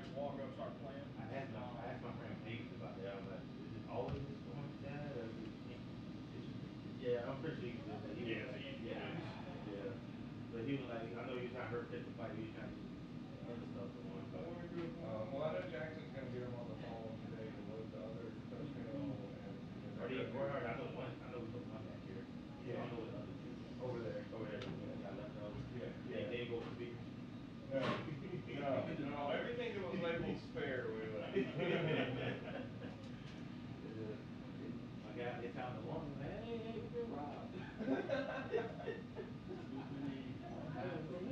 I asked my friend Pete about that. I'm like, is it always going like that? Or is it, yeah, I'm pretty sure he said that. He was like, yeah. But he was like, I know you're trying to hurt catch the fight. You're trying to do other stuff for one. But Well, I know Jackson's going to get him on the phone today to load the other personnel, and are they're they? going to Where do. are they? I know one. I know we put one back here. I Yeah, don't know what the other two. over there. Over there, we got left over. Yeah, They yeah. didn't go with speakers. No, no. Everything that was labeled spare, we left. My guy, they found the one. Hey, we've been robbed.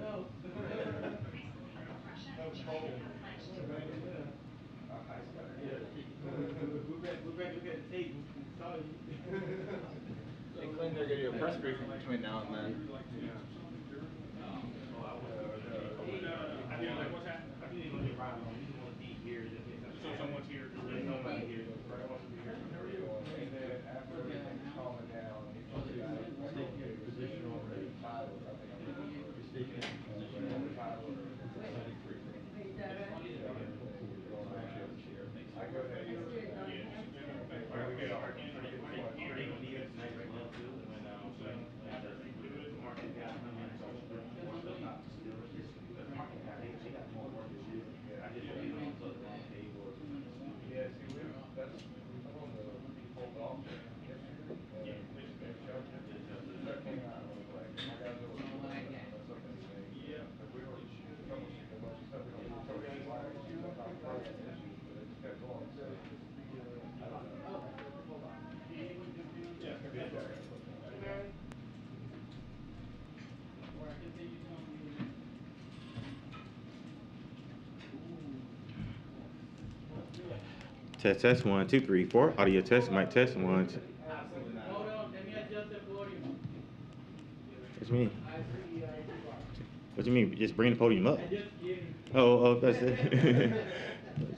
No. That was cold. Yeah. A heist guy. Yeah. We're back looking at the tape. We saw you. They claim they're going to do a press briefing between now and then. Yeah. Oh, I want to. No. I think like what's happening? I think they're gonna get Ron on. He just want to be here just in case. So someone's here. There's somebody here. Brad wants to be here from 3 to 1, and then after everything's calming down, he's going to back position over Tyler. I think I'm going over Tyler. I go ahead and we get a pretty good They're question. gonna need us tonight as well too. When the market guy come in, so more stuff not still. The market guy, they got more work to do. I just don't know until the wrong table or something stupid. Yeah, see, we put on the default auction yesterday, and shoved it. That came out, and I was like, my guys are looking for mess up anything. Because we were troubleshooting a bunch of stuff. We don't do troubleshooting wire issues, sometimes frozen issues, but it just kept going. So, I don't know. Yeah, it's gonna be a jack. Test, test, 1, 2, 3, 4. Audio test, mic test, 1, 2. Absolutely not. Hold on, let me adjust the volume. What you mean? I see, I see. What you mean? Just bring the podium up. I just kidding. Oh, that's it.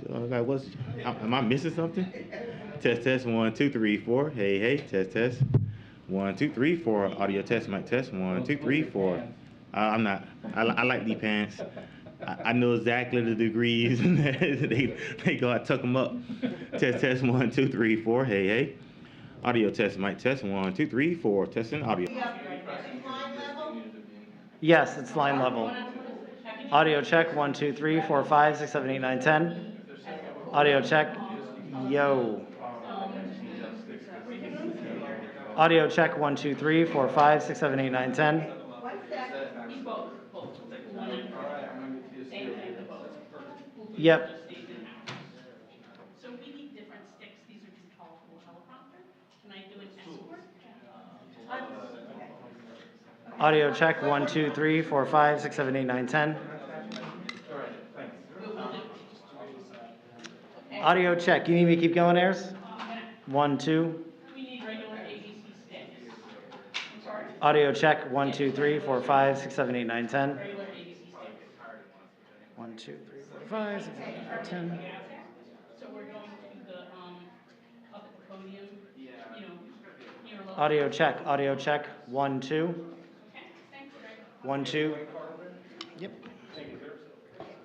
Like, what's? Am I missing something? Test, test, 1, 2, 3, 4. Hey, hey, test, test. 1, 2, 3, 4. Audio test, mic test, 1, 2, 3, 4. I'm not. I like these pants. I know exactly the degrees. They go. I tuck them up. Test, test, 1, 2, 3, 4. Hey, hey. Audio test, mic test, 1, 2, 3, 4. Testing audio. Yes, it's line level. Audio check, 1, 2, 3, 4, 5, 6, 7, 8, 9, 10. Audio check, yo. Audio check, 1, 2, 3, 4, 5, 6, 7, 8, 9, 10. Yep. So we need different sticks. These are too tall for the teleprompter. Can I do an escort? Audio check, 1, 2, 3, 4, 5, 6, 7, 8, 9, 10. Audio check. You need me to keep going, Ayers? 1, 2. We need regular ABC sticks. I'm sorry? Audio check, 1, 2, 3, 4, 5, 6, 7, 8, 9, 10. Regular ABC sticks. 1, 2, 3, 4, 5, 6, 7, 8, 9, 10. So we're going to the up at the podium, you know, near level. Audio check, 1, 2. Okay, thanks, Greg. 1, 2. Yep.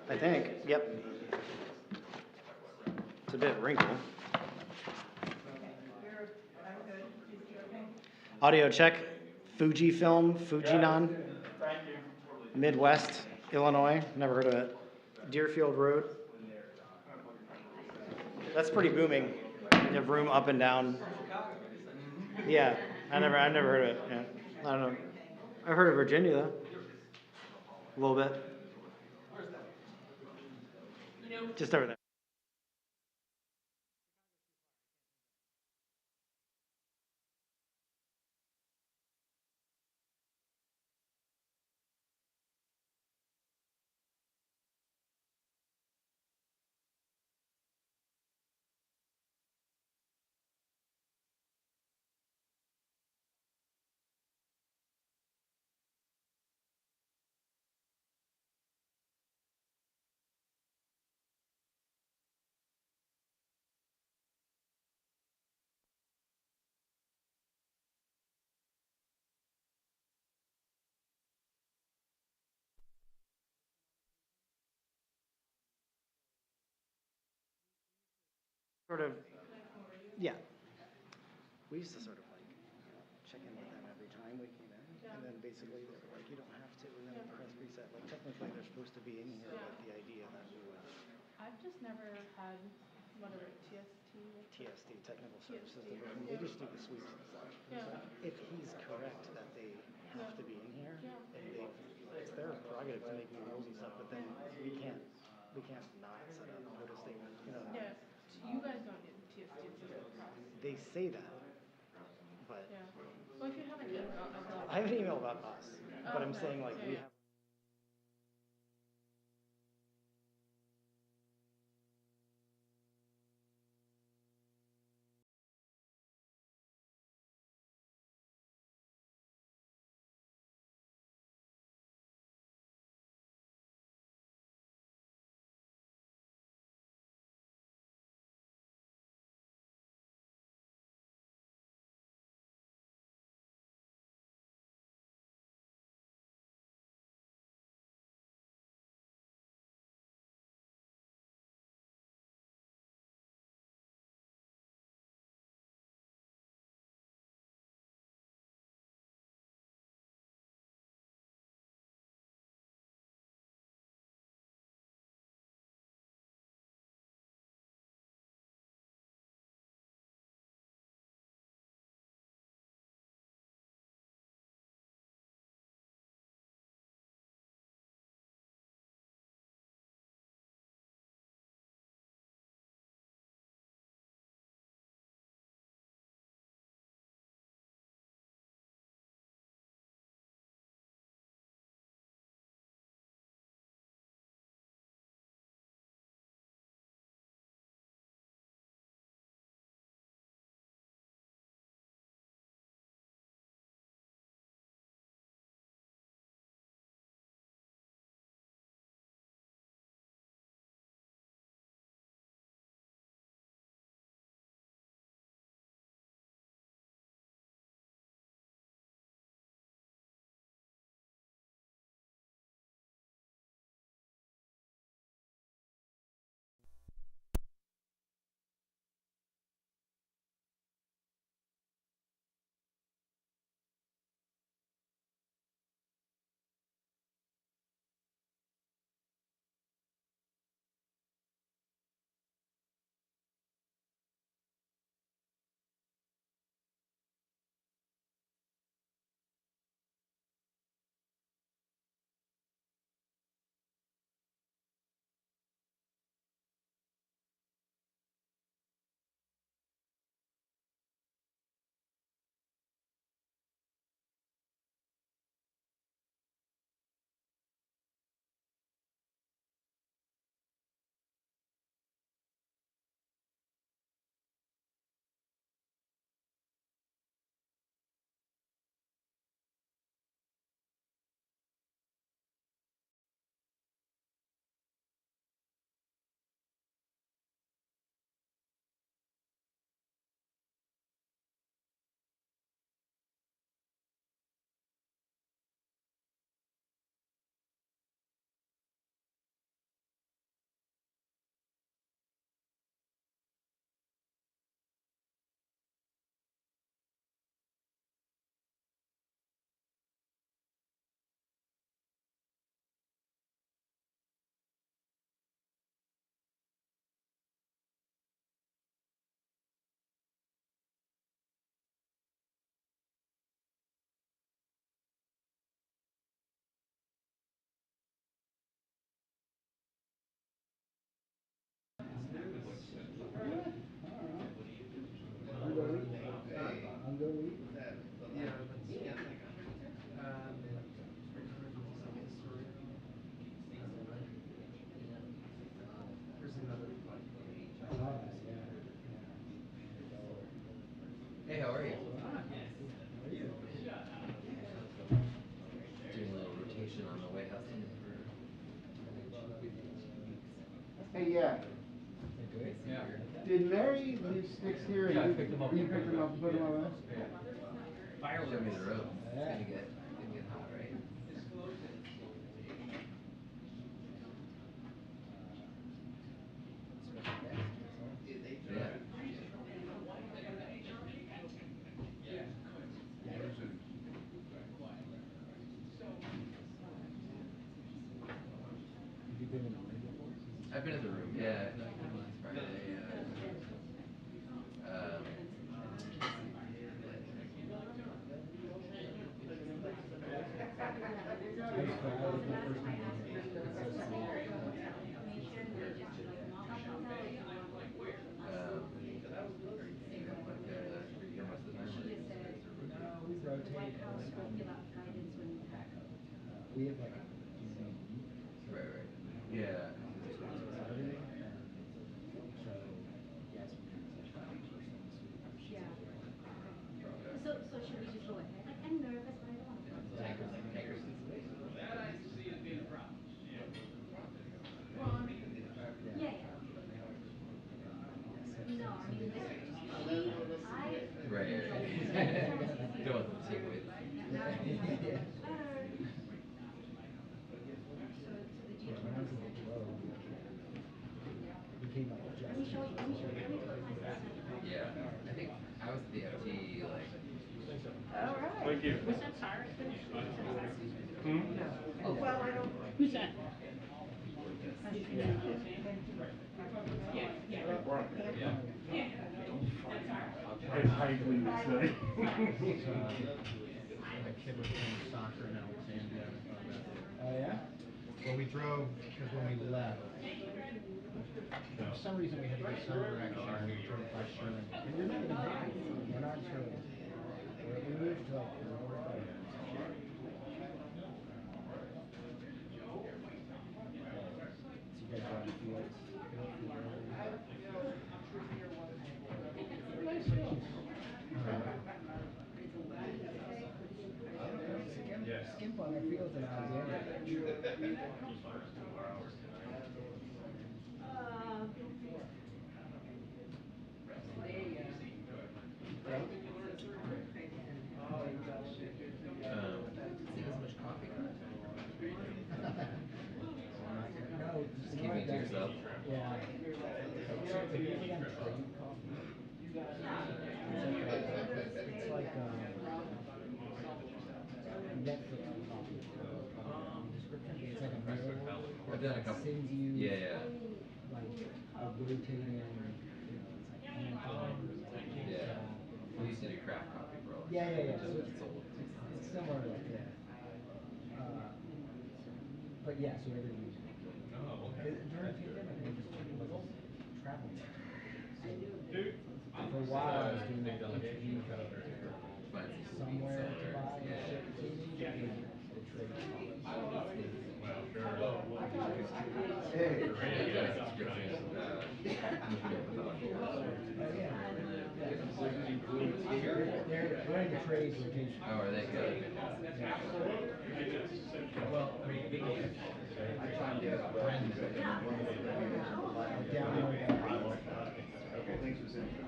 I think. Yep. It's a bit wrinkled. Audio check. Fujifilm, Fujinon. Midwest, Illinois. Never heard of it. Deerfield Road. That's pretty booming. You have room up and down. Yeah, I've never heard of it. Yeah, I don't know. I've heard of Virginia though. A little bit. Just over there. sort of, yeah. We used to sort of like check in with them every time we came in, and then basically they were like, you don't have to, and then the press reset, like technically they're supposed to be in here with the idea that we would I've just never had, what are it, TST? TSD, Technical Services Division, they just do the sweeps and stuff. Yeah. So if he's correct that they have to be in here, and it's their prerogative to make new rules and stuff, but then we can't not set up with a statement, you know? Yeah, you guys don't need TST, it's just the press. They say that, but Yeah. Well, if you have an email of like. I have an email about us, but I'm okay. saying like we Yeah. have. Hey, how are you? Doing a little rotation on the White House today. Hey, yeah. Yeah. Did Mary leave sticks here and you picked them up and put them away? Show me the road. It's gonna get hot, right? Yeah. been in the room before? I've been in the room, yeah. Last Friday, are you here most of the time, or is it a rotate? We rotate. We have like a evening week. Right. Yeah. Saturday. So yes, we have like one person this week. Yeah. So should we just go ahead? Like, I'm nervous, but I don't want to. That I see as being a problem. Yeah. No, I mean, like, Right. Don't want them to take away. When I was in the club, it became like just. Let me show you, let me put myself in. Yeah. I think I was at the FT like. All right. Thank you. Was that Sarah? Oh, well, I don't. Who's that? Yeah. How you please say? A kid was playing soccer in Alexandria. Oh yeah? Well, we drove because when we left, for some reason we had to go some direction and we drove by Sherman. And we're not even there. We're not sure. We moved to like Aurora. So you guys are on the fields. Skimp on their fields in Alexandria. Take as much coffee. No, Just keeping it to yourself. Yeah. Have you ever done trade coffee? It's like Netflix coffee. Description. It's like a mirror. I've done a couple. Sends you. Yeah. Like a rotating. Yeah. We used to do craft coffee for a long time. Yeah. So It's old. it's similar like that. But yeah, so everything. During the pandemic, we just traveled. So for a while, I was doing like interview somewhere to buy and ship to me. The trade. They're in the trade rotation. Oh, are they good? Well, I mean, I try to get a friend download that. Okay, thanks for saying that.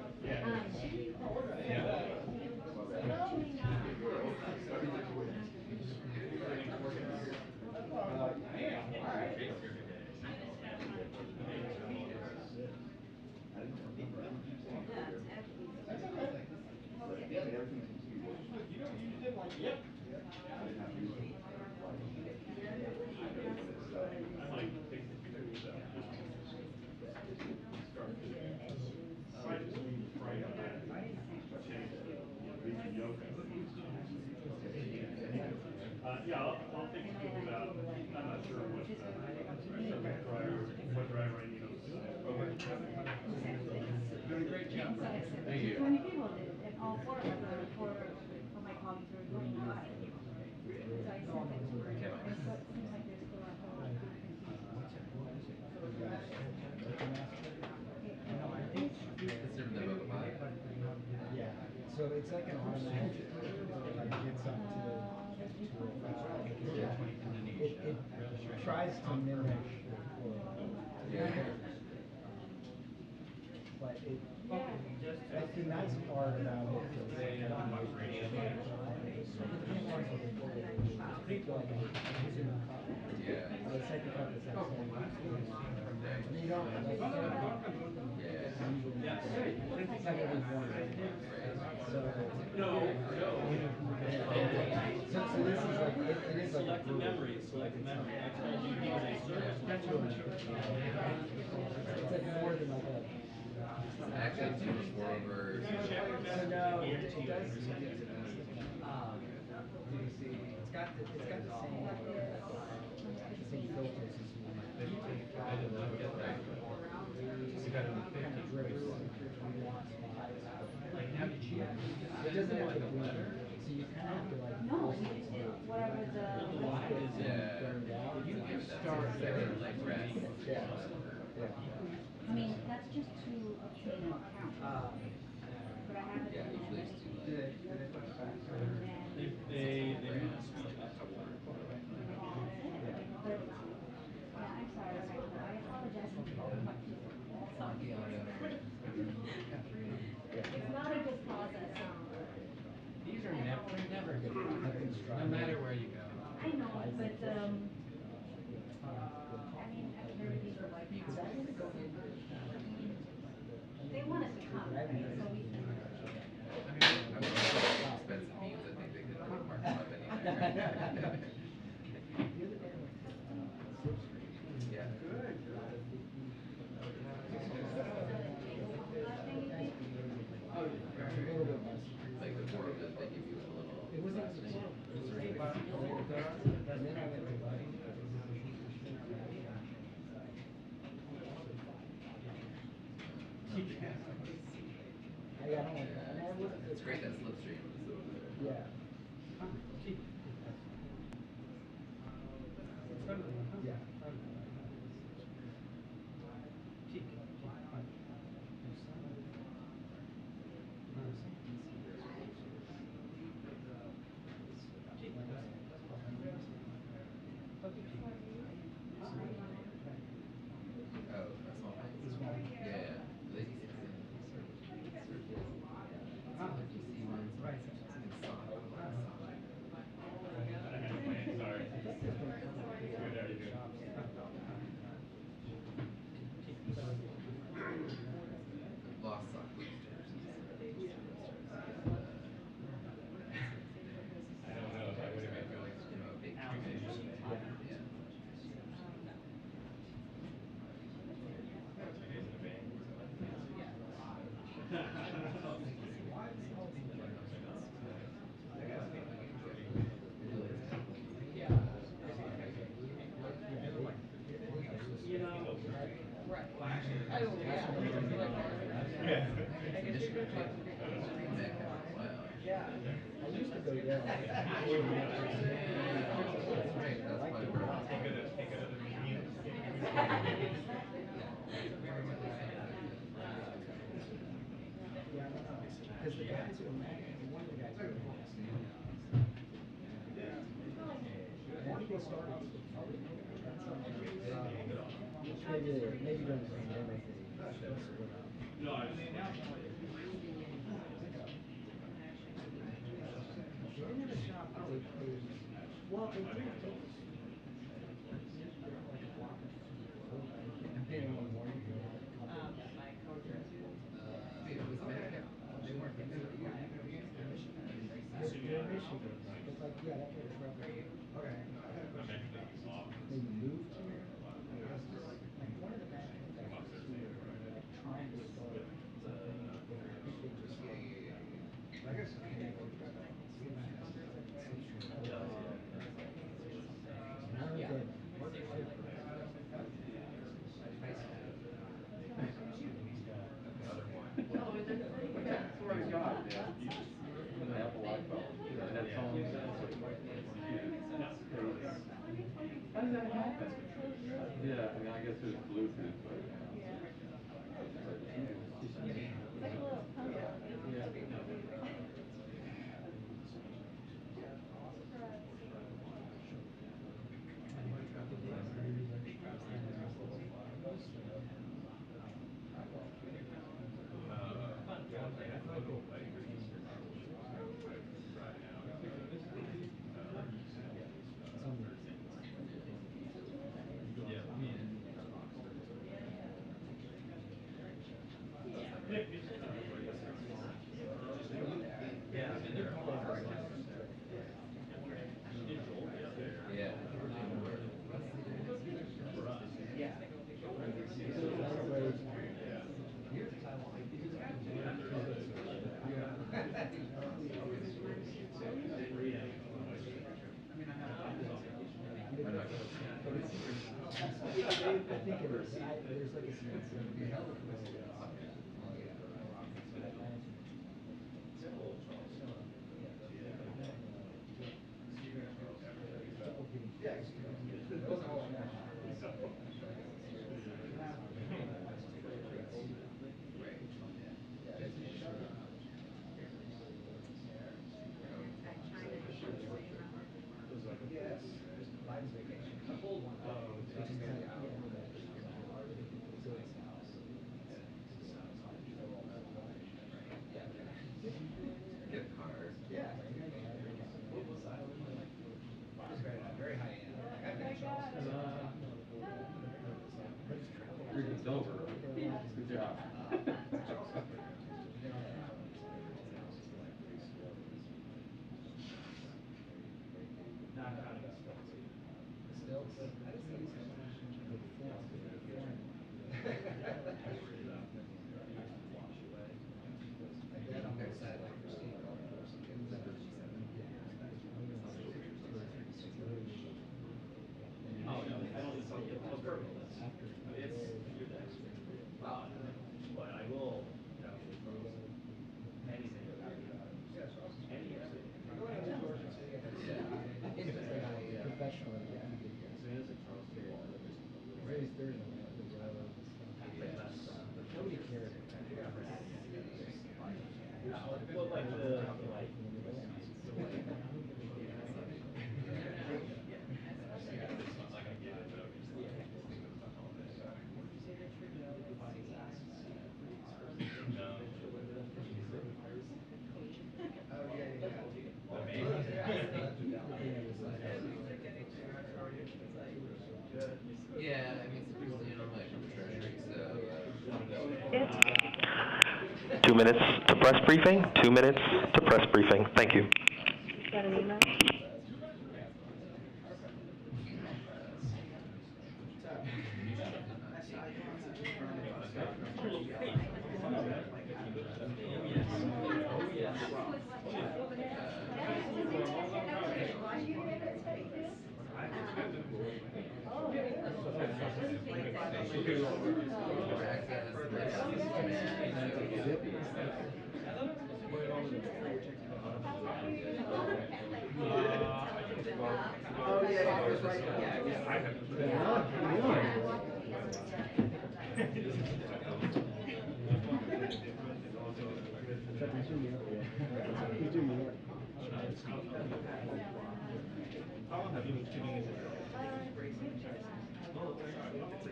Yeah, I'll take some things out. I'm not sure what driver I need on the side. Doing a great job. Thank you. 20 people did, and all four of them were for my colleagues were going by. So I sent it to her, and so it seems like there's still a whole lot of It's different than Boba Fett. Yeah, so it's like an automatic, like gets up to 205. It tries to mimic the world. But that's the nice part about it. Yeah. The second cup is that same. And you don't like it's like every morning. So this is like it is like a brewery. Select memory. I told you he was a service It's like more than like a. Actually, too much more over. No, it does. It's got the same filters as you want. Kind of drips in one spot. It doesn't have the blender, so you kind of have to like force it to Whatever the. You can start there, like rest. Yeah. I mean, that's just to obtain an account. But I have it. Yeah, usually it's too Did like. they put it back? They moved the speech up to one. But, yeah, I'm sorry, Michael. I apologize for all my people. Funky audio. It's not a good process. These are never good, no matter where you go. I know, but, I mean, everybody needs a life now. They want us to come, right, so we can. I mean, I would expensive beans. I think they could mark them up anywhere. Yeah. Good. Like the more of it, they give you a little. It was last and name. then I went to It's great that slipstream. Yeah. Yeah. Oh, that's small thing. Yeah, yeah. They just see ones. Right. Something soft. Sorry. Good, how you doing? Lost sock boosters. I don't know if I would have been going You know, a big Yeah. yeah. You know, Yeah. I used to go there. Yeah, I don't know. Because the guys who were mad, one of the guys who were mad. And I think they started. Maybe during the pandemic they split up. No, I mean, They didn't have a shop, but they well, they did. Like a block or two. And then one morning, they had a couple. It was back out. They weren't in They're Michigan, but like, yeah, that kind of truck. Okay. They moved here. Like one of the manufacturers who were like trying to start something, I think they just like. I guess. how does that happen? Yeah, I mean, I guess it's Bluetooth, but. Yeah. Get cars. Very high end. Like, I've been in Charleston. It's over. Good job. Not counting the stilts. The stilts? I didn't see these so much. My dad almost had like Christine golf course. Oh, no, I don't think so. It was perfect. It's, wow. But I will definitely post anything about it. Anything. Professionally, yeah. As soon as it's posted, Nobody cared. well, like the Yeah, I mean, some people, I'm like from Treasury, so. 2 minutes to press briefing. 2 minutes to press briefing. Thank you. Got an email?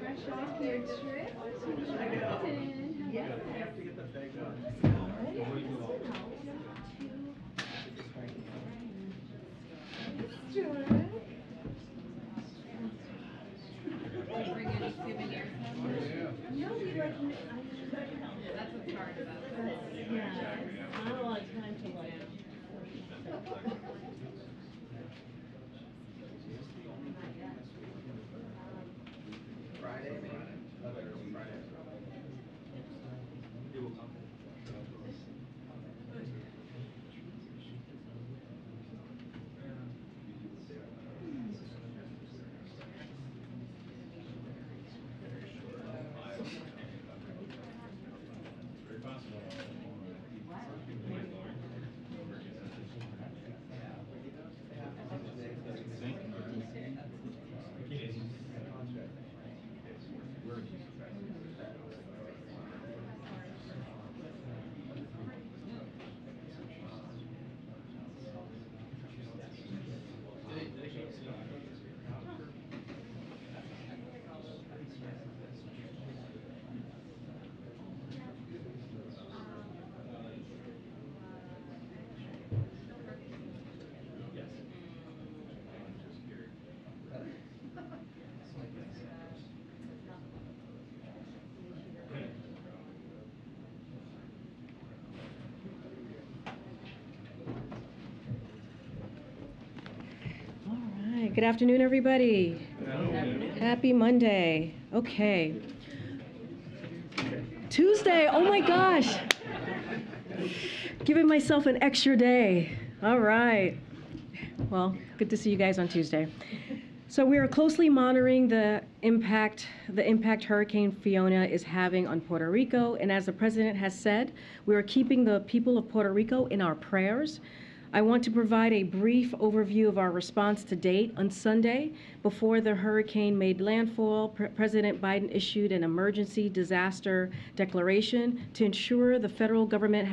Fresh off your trip to London. Bring in 7 years now? No, we like, That's what's hard about it. yeah, not a lot of time to like. Friday, maybe? All right, good afternoon, everybody. Happy Monday. Okay. Tuesday, oh my gosh. Giving myself an extra day. All right. Well, good to see you guys on Tuesday. So we are closely monitoring the impact Hurricane Fiona is having on Puerto Rico. And as the President has said, we are keeping the people of Puerto Rico in our prayers. I want to provide a brief overview of our response to date. On Sunday, before the hurricane made landfall, President Biden issued an emergency disaster declaration to ensure the federal government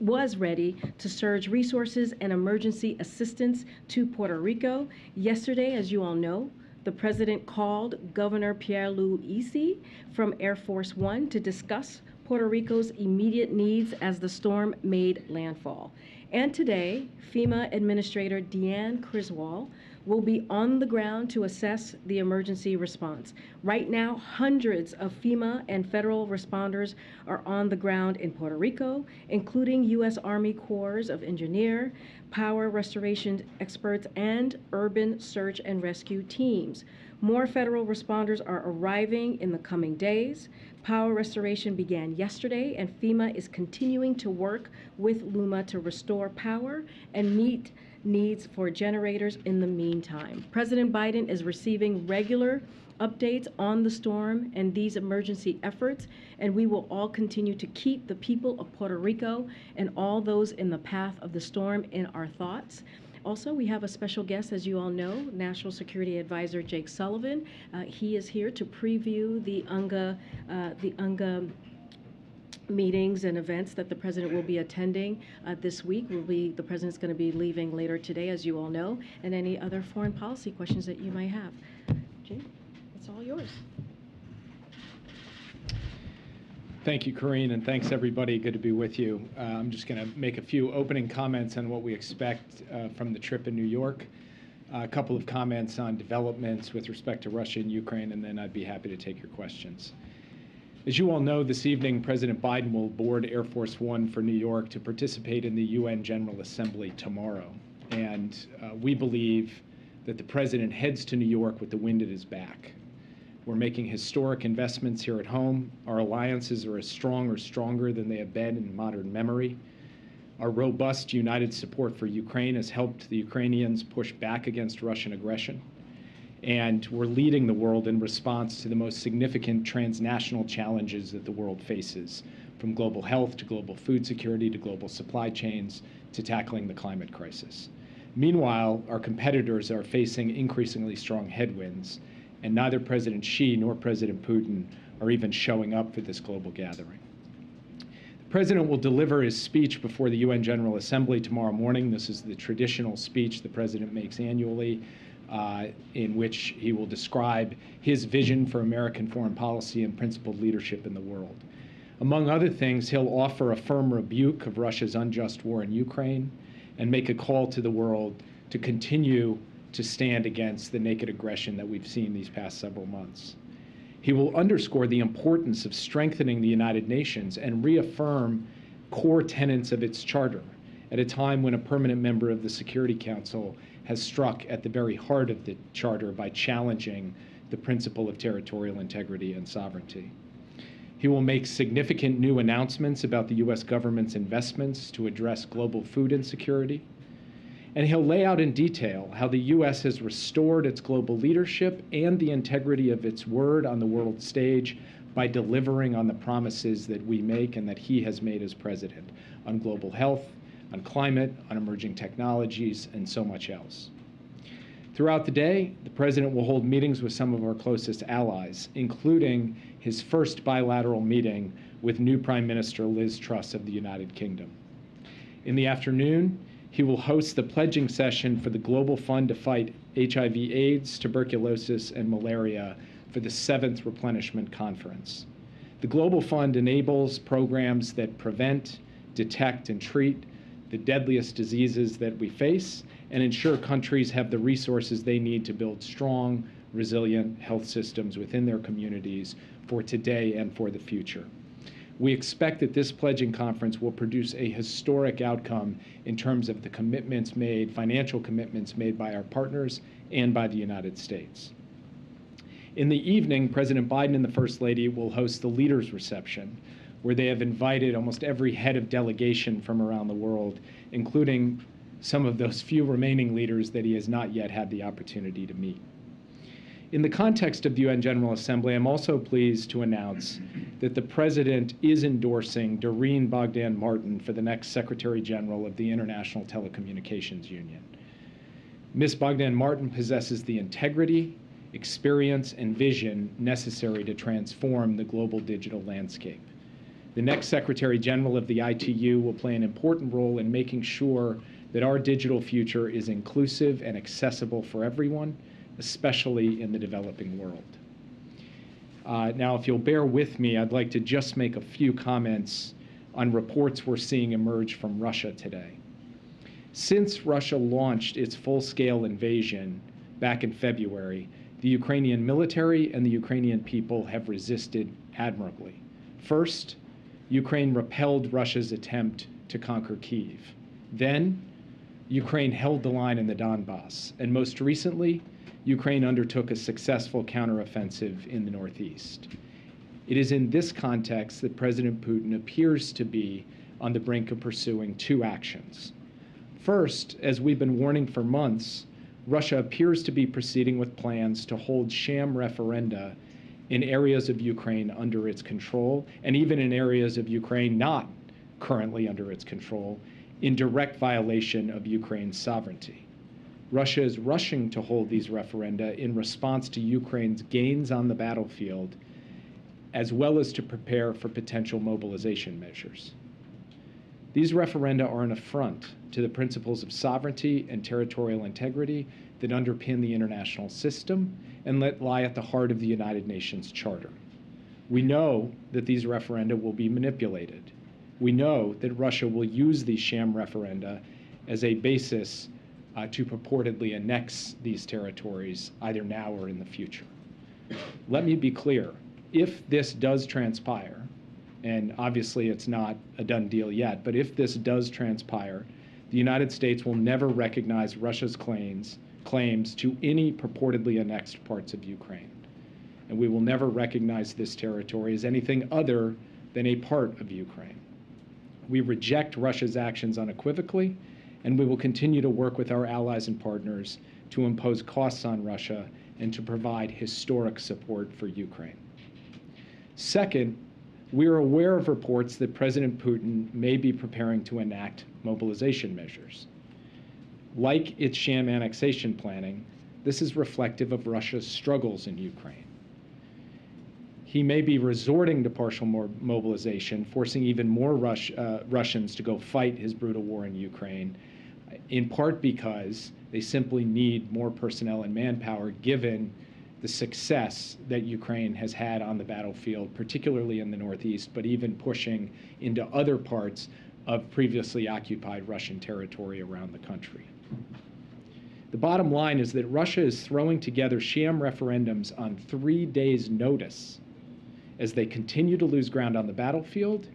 was ready to surge resources and emergency assistance to Puerto Rico. Yesterday, as you all know, the President called Governor Pierluisi from Air Force One to discuss Puerto Rico's immediate needs as the storm made landfall. And today, FEMA Administrator Deanne Criswell will be on the ground to assess the emergency response. Right now, hundreds of FEMA and federal responders are on the ground in Puerto Rico, including U.S. Army Corps of Engineers, power restoration experts, and urban search and rescue teams. More federal responders are arriving in the coming days. Power restoration began yesterday, and FEMA is continuing to work with LUMA to restore power and meet needs for generators in the meantime. President Biden is receiving regular updates on the storm and these emergency efforts, and we will all continue to keep the people of Puerto Rico and all those in the path of the storm in our thoughts. Also, we have a special guest, as you all know, National Security Advisor Jake Sullivan. He is here to preview the UNGA meetings and events that the President will be attending this week. The President's going to be leaving later today, as you all know, and any other foreign policy questions that you might have. Jake, it's all yours. Thank you, Corinne, and thanks, everybody. Good to be with you. I'm just going to make a few opening comments on what we expect from the trip in New York, a couple of comments on developments with respect to Russia and Ukraine, and then I'd be happy to take your questions. As you all know, this evening, President Biden will board Air Force One for New York to participate in the UN General Assembly tomorrow. And we believe that the President heads to New York with the wind at his back. We're making historic investments here at home. Our alliances are as strong or stronger than they have been in modern memory. Our robust united support for Ukraine has helped the Ukrainians push back against Russian aggression. And we're leading the world in response to the most significant transnational challenges that the world faces, from global health to global food security to global supply chains to tackling the climate crisis. Meanwhile, our competitors are facing increasingly strong headwinds, and neither President Xi nor President Putin are even showing up for this global gathering. The President will deliver his speech before the UN General Assembly tomorrow morning. This is the traditional speech the President makes annually, in which he will describe his vision for American foreign policy and principled leadership in the world. Among other things, he'll offer a firm rebuke of Russia's unjust war in Ukraine and make a call to the world to continue to stand against the naked aggression that we've seen these past several months. He will underscore the importance of strengthening the United Nations and reaffirm core tenets of its charter at a time when a permanent member of the Security Council has struck at the very heart of the charter by challenging the principle of territorial integrity and sovereignty. He will make significant new announcements about the U.S. government's investments to address global food insecurity. And he'll lay out in detail how the U.S. has restored its global leadership and the integrity of its word on the world stage by delivering on the promises that we make and that he has made as president on global health, on climate, on emerging technologies, and so much else. Throughout the day, the President will hold meetings with some of our closest allies, including his first bilateral meeting with new Prime Minister Liz Truss of the United Kingdom. In the afternoon, he will host the pledging session for the Global Fund to fight HIV/AIDS, tuberculosis, and malaria for the 7th Replenishment Conference. The Global Fund enables programs that prevent, detect, and treat the deadliest diseases that we face and ensure countries have the resources they need to build strong, resilient health systems within their communities for today and for the future. We expect that this pledging conference will produce a historic outcome in terms of the commitments made, financial commitments made by our partners and by the United States. In the evening, President Biden and the First Lady will host the Leaders' Reception, where they have invited almost every head of delegation from around the world, including some of those few remaining leaders that he has not yet had the opportunity to meet. In the context of the UN General Assembly, I'm also pleased to announce that the President is endorsing Doreen Bogdan Martin for the next Secretary General of the International Telecommunications Union. Ms. Bogdan Martin possesses the integrity, experience, and vision necessary to transform the global digital landscape. The next Secretary General of the ITU will play an important role in making sure that our digital future is inclusive and accessible for everyone, especially in the developing world. Now, if you'll bear with me, I'd like to just make a few comments on reports we're seeing emerge from Russia today. Since Russia launched its full-scale invasion back in February, the Ukrainian military and the Ukrainian people have resisted admirably. First, Ukraine repelled Russia's attempt to conquer Kyiv. Then, Ukraine held the line in the Donbass, and most recently, Ukraine undertook a successful counteroffensive in the northeast. It is in this context that President Putin appears to be on the brink of pursuing two actions. First, as we've been warning for months, Russia appears to be proceeding with plans to hold sham referenda in areas of Ukraine under its control, and even in areas of Ukraine not currently under its control, in direct violation of Ukraine's sovereignty. Russia is rushing to hold these referenda in response to Ukraine's gains on the battlefield, as well as to prepare for potential mobilization measures. These referenda are an affront to the principles of sovereignty and territorial integrity that underpin the international system and that lie at the heart of the United Nations Charter. We know that these referenda will be manipulated. We know that Russia will use these sham referenda as a basis to purportedly annex these territories either now or in the future. Let me be clear, if this does transpire, and obviously it's not a done deal yet, but if this does transpire, the United States will never recognize Russia's claims to any purportedly annexed parts of Ukraine. And we will never recognize this territory as anything other than a part of Ukraine. We reject Russia's actions unequivocally, and we will continue to work with our allies and partners to impose costs on Russia and to provide historic support for Ukraine. Second, we are aware of reports that President Putin may be preparing to enact mobilization measures. Like its sham annexation planning, this is reflective of Russia's struggles in Ukraine. He may be resorting to partial mobilization, forcing even more Russians to go fight his brutal war in Ukraine, in part because they simply need more personnel and manpower given the success that Ukraine has had on the battlefield, particularly in the northeast, but even pushing into other parts of previously occupied Russian territory around the country. The bottom line is that Russia is throwing together sham referendums on 3 days' notice as they continue to lose ground on the battlefield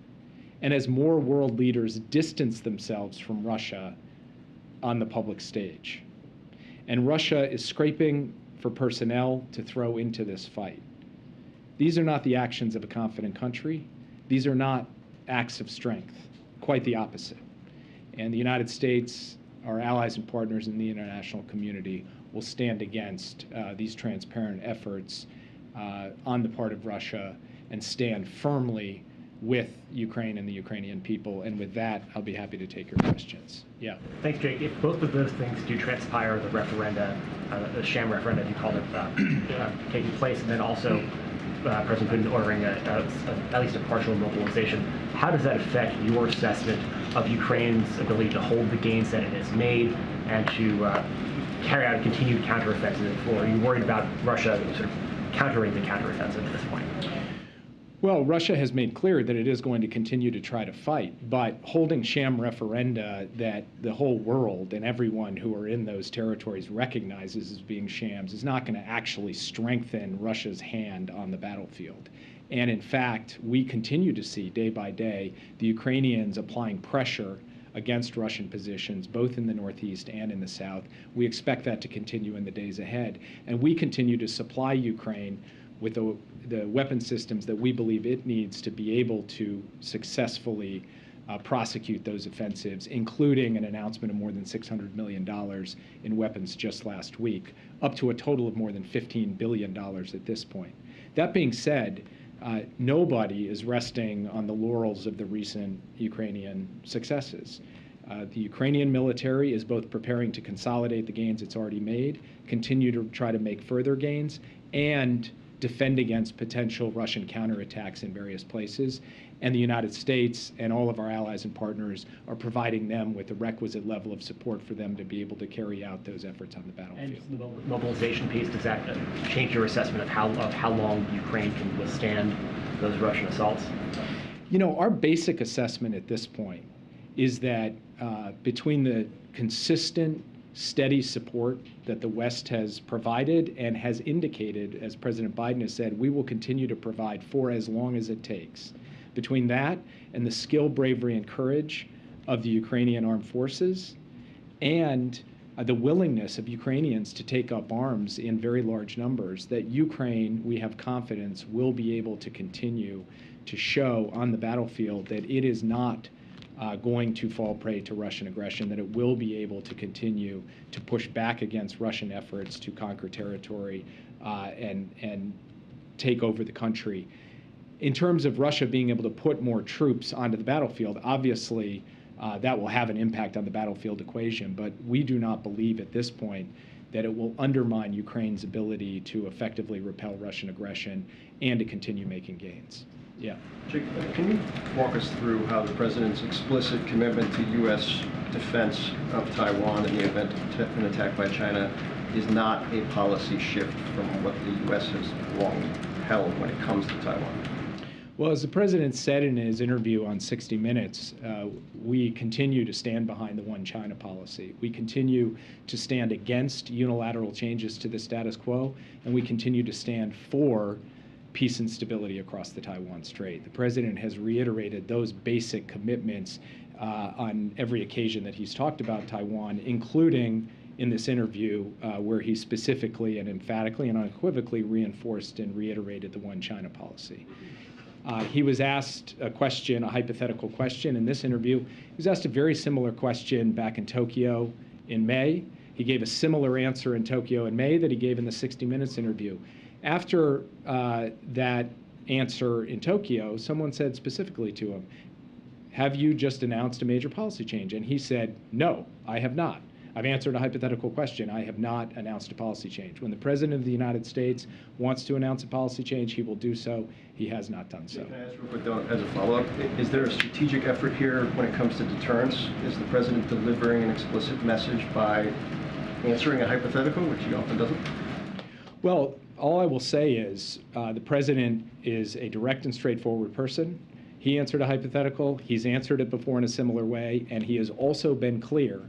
and as more world leaders distance themselves from Russia on the public stage. And Russia is scraping for personnel to throw into this fight. These are not the actions of a confident country. These are not acts of strength, quite the opposite. And the United States, our allies and partners in the international community, will stand against these transparent efforts on the part of Russia and stand firmly with Ukraine and the Ukrainian people. And with that, I'll be happy to take your questions. Yeah. Thanks, Jake. If both of those things do transpire, the referenda, the sham referenda, you called it, taking place, and then also President Putin ordering at least a partial mobilization, how does that affect your assessment of Ukraine's ability to hold the gains that it has made and to carry out a continued counteroffensive? Or are you worried about Russia sort of countering the counteroffensive at this point? Well, Russia has made clear that it is going to continue to try to fight, but holding sham referenda that the whole world and everyone who are in those territories recognizes as being shams is not going to actually strengthen Russia's hand on the battlefield. And in fact, we continue to see day by day the Ukrainians applying pressure against Russian positions, both in the northeast and in the south. We expect that to continue in the days ahead. And we continue to supply Ukraine with the weapon systems that we believe it needs to be able to successfully prosecute those offensives, including an announcement of more than $600 million in weapons just last week, up to a total of more than $15 billion at this point. That being said, nobody is resting on the laurels of the recent Ukrainian successes. The Ukrainian military is both preparing to consolidate the gains it's already made, continue to try to make further gains, and defend against potential Russian counterattacks in various places. And the United States and all of our allies and partners are providing them with the requisite level of support for them to be able to carry out those efforts on the battlefield. And the mobilization piece, does that change your assessment of how long Ukraine can withstand those Russian assaults? You know, our basic assessment at this point is that between the consistent, steady support that the West has provided and has indicated, as President Biden has said, we will continue to provide for as long as it takes. Between that and the skill, bravery, and courage of the Ukrainian armed forces and the willingness of Ukrainians to take up arms in very large numbers, that Ukraine, we have confidence, will be able to continue to show on the battlefield that it is not going to fall prey to Russian aggression, that it will be able to continue to push back against Russian efforts to conquer territory and take over the country. In terms of Russia being able to put more troops onto the battlefield, obviously that will have an impact on the battlefield equation, but we do not believe at this point that it will undermine Ukraine's ability to effectively repel Russian aggression and to continue making gains. Yeah. Jake, can you walk us through how the president's explicit commitment to U.S. defense of Taiwan in the event of an attack by China is not a policy shift from what the U.S. has long held when it comes to Taiwan? Well, as the president said in his interview on 60 Minutes, we continue to stand behind the one China policy. We continue to stand against unilateral changes to the status quo, and we continue to stand for peace and stability across the Taiwan Strait. The president has reiterated those basic commitments on every occasion that he's talked about Taiwan, including in this interview where he specifically and emphatically and unequivocally reinforced and reiterated the one China policy. He was asked a question, a hypothetical question in this interview. He was asked a very similar question back in Tokyo in May. He gave a similar answer in Tokyo in May that he gave in the 60 Minutes interview. After that answer in Tokyo, someone said specifically to him, have you just announced a major policy change? And he said, no, I have not. I've answered a hypothetical question. I have not announced a policy change. When the President of the United States wants to announce a policy change, he will do so. He has not done so. Can I ask real quick, though, as a follow-up, is there a strategic effort here when it comes to deterrence? Is the President delivering an explicit message by answering a hypothetical, which he often doesn't? Well, all I will say is the President is a direct and straightforward person. He answered a hypothetical. He's answered it before in a similar way, and he has also been clear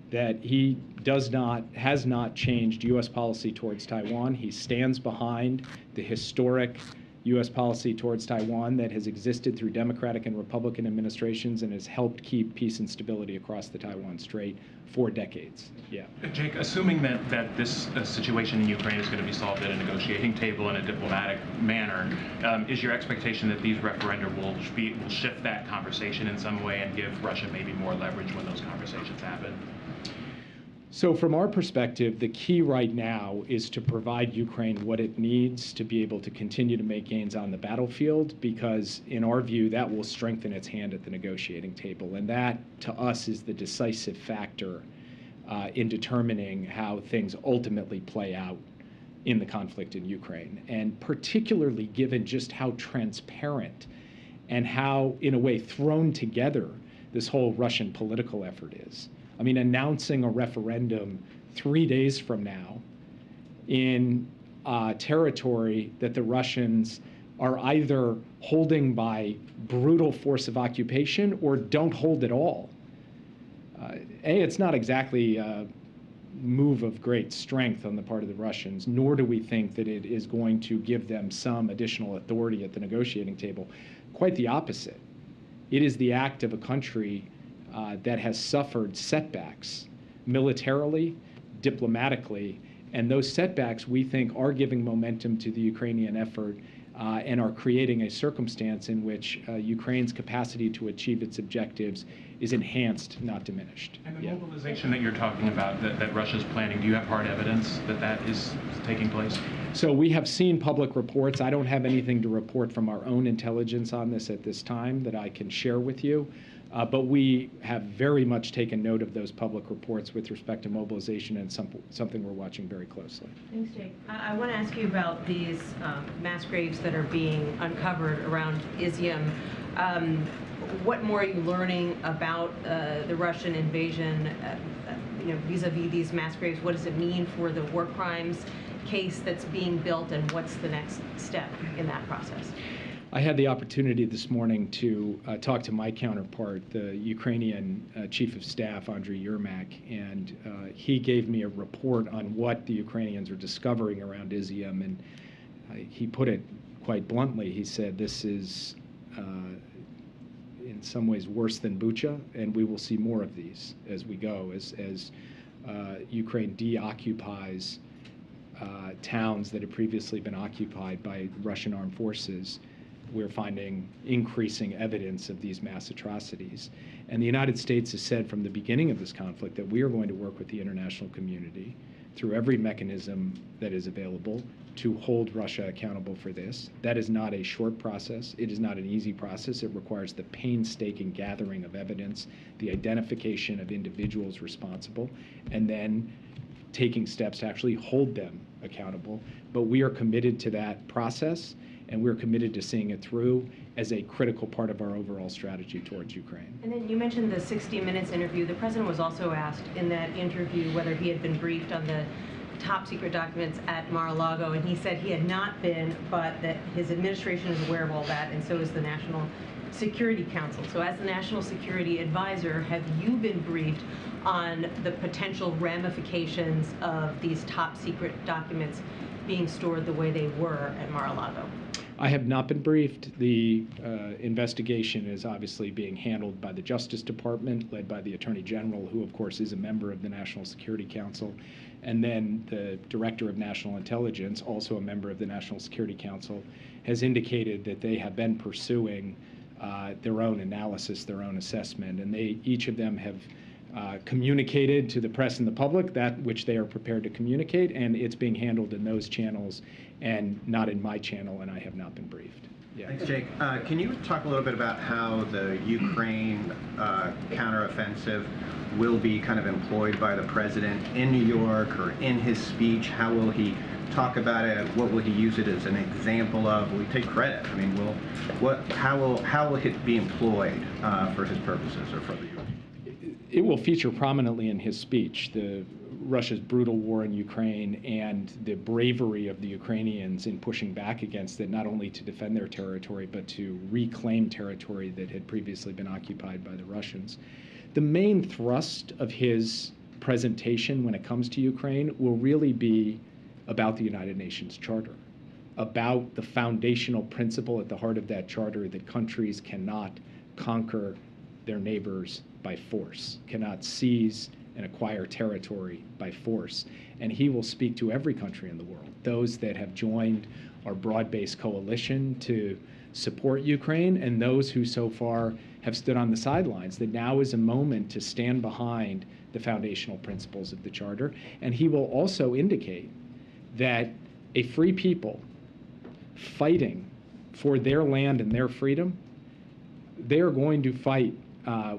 that he has not changed U.S. policy towards Taiwan. He stands behind the historic U.S. policy towards Taiwan that has existed through Democratic and Republican administrations and has helped keep peace and stability across the Taiwan Strait for decades. Yeah. Jake, assuming that this situation in Ukraine is going to be solved at a negotiating table in a diplomatic manner, is your expectation that these referenda will shift that conversation in some way and give Russia maybe more leverage when those conversations happen? So from our perspective, the key right now is to provide Ukraine what it needs to be able to continue to make gains on the battlefield, because in our view, that will strengthen its hand at the negotiating table. And that, to us, is the decisive factor in determining how things ultimately play out in the conflict in Ukraine. And particularly given just how transparent and how, in a way, thrown together this whole Russian political effort is. I mean, announcing a referendum 3 days from now in territory that the Russians are either holding by brutal force of occupation or don't hold at all. It's not exactly a move of great strength on the part of the Russians, nor do we think that it is going to give them some additional authority at the negotiating table. Quite the opposite. It is the act of a country that has suffered setbacks militarily, diplomatically, and those setbacks we think are giving momentum to the Ukrainian effort and are creating a circumstance in which Ukraine's capacity to achieve its objectives is enhanced, not diminished. And the mobilization that you're talking about, that Russia's planning, do you have hard evidence that that is taking place? So we have seen public reports. I don't have anything to report from our own intelligence on this at this time that I can share with you. But we have very much taken note of those public reports with respect to mobilization, and something we're watching very closely. Thanks, Jake. I want to ask you about these mass graves that are being uncovered around Izium. What more are you learning about the Russian invasion, vis-a-vis these mass graves? What does it mean for the war crimes case that's being built, and what's the next step in that process? I had the opportunity this morning to talk to my counterpart, the Ukrainian Chief of Staff, Andriy Yermak, and he gave me a report on what the Ukrainians are discovering around Izium, and he put it quite bluntly. He said, this is in some ways worse than Bucha, and we will see more of these as we go, as Ukraine deoccupies towns that have previously been occupied by Russian armed forces. We're finding increasing evidence of these mass atrocities. And the United States has said from the beginning of this conflict that we are going to work with the international community through every mechanism that is available to hold Russia accountable for this. That is not a short process. It is not an easy process. It requires the painstaking gathering of evidence, the identification of individuals responsible, and then taking steps to actually hold them accountable. But we are committed to that process, and we're committed to seeing it through as a critical part of our overall strategy towards Ukraine. And then you mentioned the 60 Minutes interview. The president was also asked in that interview whether he had been briefed on the top secret documents at Mar-a-Lago, and he said he had not been, but that his administration is aware of all that, and so is the National Security Council. So as the National Security Advisor, have you been briefed on the potential ramifications of these top secret documents being stored the way they were at Mar-a-Lago? I have not been briefed. The investigation is obviously being handled by the Justice Department, led by the Attorney General, who of course is a member of the National Security Council, and then the Director of National Intelligence, also a member of the National Security Council, has indicated that they have been pursuing their own analysis, their own assessment, and each of them have communicated to the press and the public that which they are prepared to communicate, and it's being handled in those channels and not in my channel, and I have not been briefed. Yeah. Thanks, Jake. Can you talk a little bit about how the Ukraine counteroffensive will be kind of employed by the president in New York or in his speech? How will he talk about it? What will he use it as an example of? Will he take credit? I mean, how will it be employed for his purposes or for the U.S.? It will feature prominently in his speech, Russia's brutal war in Ukraine and the bravery of the Ukrainians in pushing back against it, not only to defend their territory, but to reclaim territory that had previously been occupied by the Russians. The main thrust of his presentation when it comes to Ukraine will really be about the United Nations Charter, about the foundational principle at the heart of that charter that countries cannot conquer their neighbors by force, cannot seize and acquire territory by force. And he will speak to every country in the world, those that have joined our broad-based coalition to support Ukraine and those who so far have stood on the sidelines, that now is a moment to stand behind the foundational principles of the Charter. And he will also indicate that a free people fighting for their land and their freedom, they are going to fight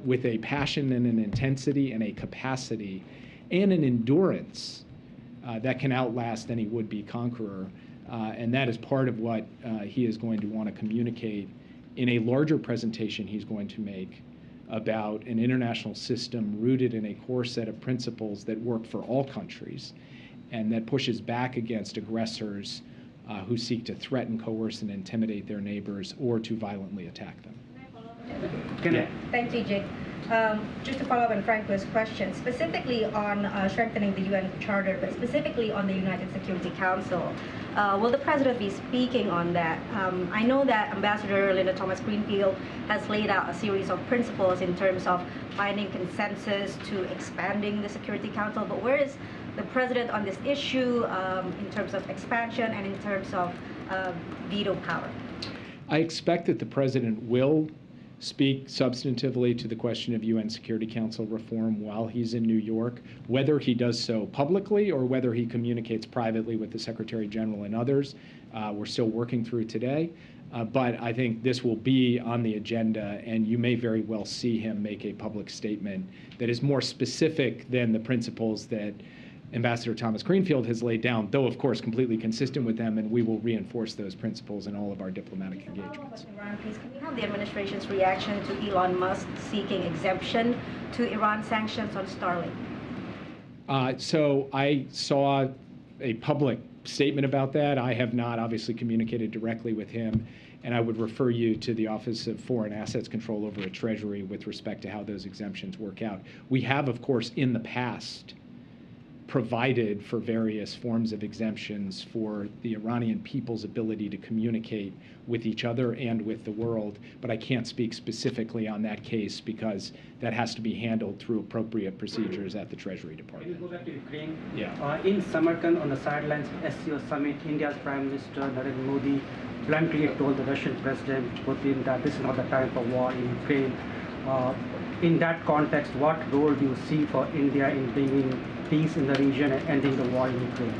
with a passion and an intensity and a capacity and an endurance that can outlast any would-be conqueror. And that is part of what he is going to want to communicate in a larger presentation he's going to make about an international system rooted in a core set of principles that work for all countries and that pushes back against aggressors who seek to threaten, coerce, and intimidate their neighbors or to violently attack them. Thank you, Jake. Just to follow up on Franco's question, specifically on strengthening the UN Charter, but specifically on the United Security Council, will the President be speaking on that? I know that Ambassador Linda Thomas-Greenfield has laid out a series of principles in terms of finding consensus to expanding the Security Council, but where is the President on this issue in terms of expansion and in terms of veto power? I expect that the president will speak substantively to the question of UN Security Council reform while he's in New York. Whether he does so publicly or whether he communicates privately with the Secretary General and others, we're still working through today. But I think this will be on the agenda, and you may very well see him make a public statement that is more specific than the principles that Ambassador Thomas Greenfield has laid down, though, of course, completely consistent with them, and we will reinforce those principles in all of our diplomatic engagements. Iran, please, can we have the administration's reaction to Elon Musk seeking exemption to Iran sanctions on Starlink? So I saw a public statement about that. I have not obviously communicated directly with him, and I would refer you to the Office of Foreign Assets Control over at Treasury with respect to how those exemptions work out. We have, of course, in the past, provided for various forms of exemptions for the Iranian people's ability to communicate with each other and with the world, but I can't speak specifically on that case because that has to be handled through appropriate procedures at the Treasury Department. Can we go back to Ukraine? Yeah. In Samarkand, on the sidelines of SCO summit, India's Prime Minister Narendra Modi bluntly told the Russian President Putin that this is not the time for war in Ukraine. In that context, what role do you see for India in bringing peace in the region and ending the war in Ukraine?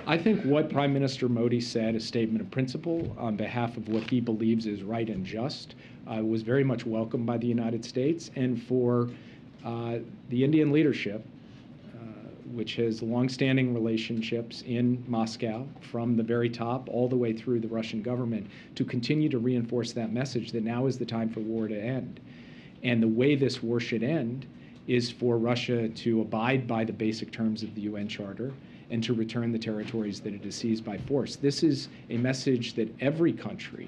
I think what Prime Minister Modi said, a statement of principle on behalf of what he believes is right and just, was very much welcomed by the United States and for the Indian leadership, which has longstanding relationships in Moscow from the very top all the way through the Russian government, to continue to reinforce that message that now is the time for war to end. And the way this war should end is for Russia to abide by the basic terms of the UN Charter and to return the territories that it has seized by force. This is a message that every country,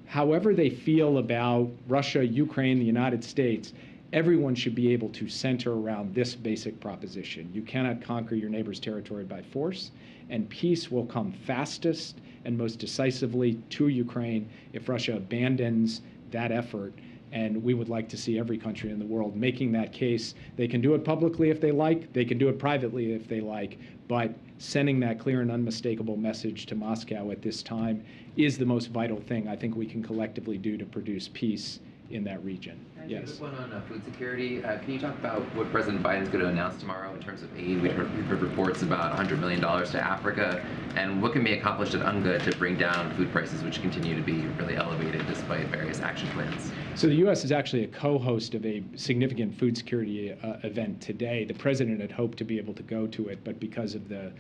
however they feel about Russia, Ukraine, the United States, everyone should be able to center around this basic proposition. You cannot conquer your neighbor's territory by force, and peace will come fastest and most decisively to Ukraine if Russia abandons that effort. And we would like to see every country in the world making that case. They can do it publicly if they like, they can do it privately if they like, but sending that clear and unmistakable message to Moscow at this time is the most vital thing I think we can collectively do to produce peace in that region. Yes. One on food security. Can you talk about what President Biden's going to announce tomorrow in terms of aid? We've heard reports about $100 million to Africa, and what can be accomplished at UNGA to bring down food prices, which continue to be really elevated despite various action plans? So the U.S. is actually a co-host of a significant food security event today. The president had hoped to be able to go to it, but because of the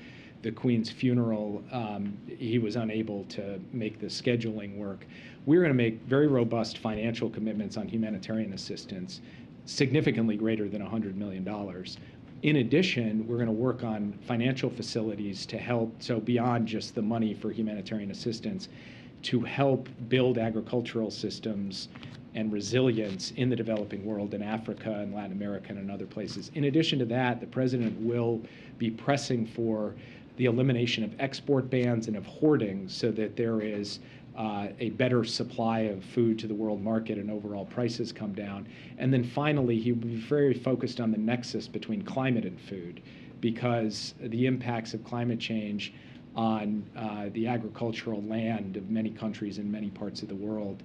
Queen's funeral, he was unable to make the scheduling work. We're going to make very robust financial commitments on humanitarian assistance, significantly greater than $100 million. In addition, we're going to work on financial facilities to help, so beyond just the money for humanitarian assistance, to help build agricultural systems and resilience in the developing world, in Africa and Latin America and other places. In addition to that, the president will be pressing for the elimination of export bans and of hoarding so that there is a better supply of food to the world market and overall prices come down. And then finally, he will be very focused on the nexus between climate and food, because the impacts of climate change on the agricultural land of many countries in many parts of the world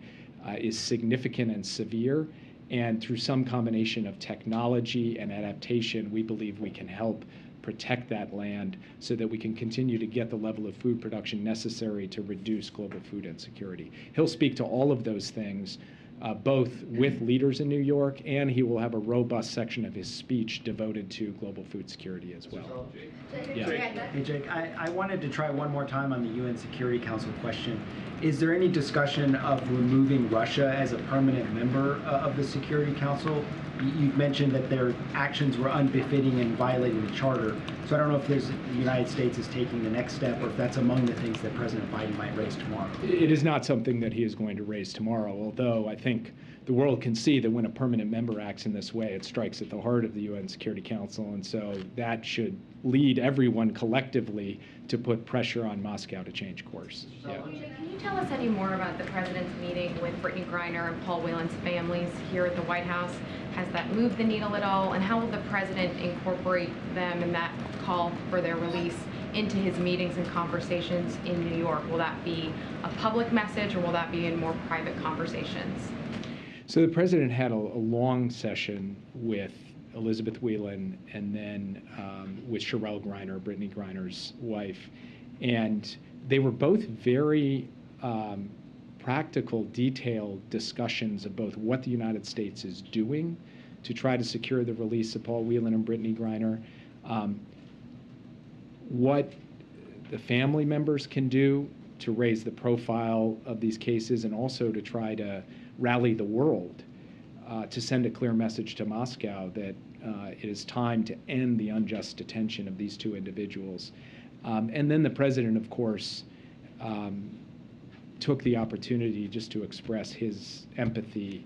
is significant and severe. And through some combination of technology and adaptation, we believe we can help protect that land so that we can continue to get the level of food production necessary to reduce global food insecurity. He'll speak to all of those things, both with leaders in New York, and he will have a robust section of his speech devoted to global food security as well. Yeah. Hey, Jake, I wanted to try one more time on the UN Security Council question. Is there any discussion of removing Russia as a permanent member of the Security Council? You've mentioned that their actions were unbefitting and violating the charter. So I don't know if the United States is taking the next step, or if that's among the things that President Biden might raise tomorrow. It is not something that he is going to raise tomorrow, although I think the world can see that when a permanent member acts in this way, it strikes at the heart of the UN Security Council, and so that should lead everyone collectively to put pressure on Moscow to change course. Yeah. Can you tell us any more about the president's meeting with Brittany Griner and Paul Whelan's families here at the White House? Has that moved the needle at all? And how will the president incorporate them in that call for their release into his meetings and conversations in New York? Will that be a public message, or will that be in more private conversations? So the president had a long session with Elizabeth Whelan and then with Sherelle Griner, Brittany Griner's wife. And they were both very practical, detailed discussions of both what the United States is doing to try to secure the release of Paul Whelan and Brittany Griner, what the family members can do to raise the profile of these cases, and also to try to rally the world to send a clear message to Moscow that it is time to end the unjust detention of these two individuals. And then the president, of course, took the opportunity just to express his empathy,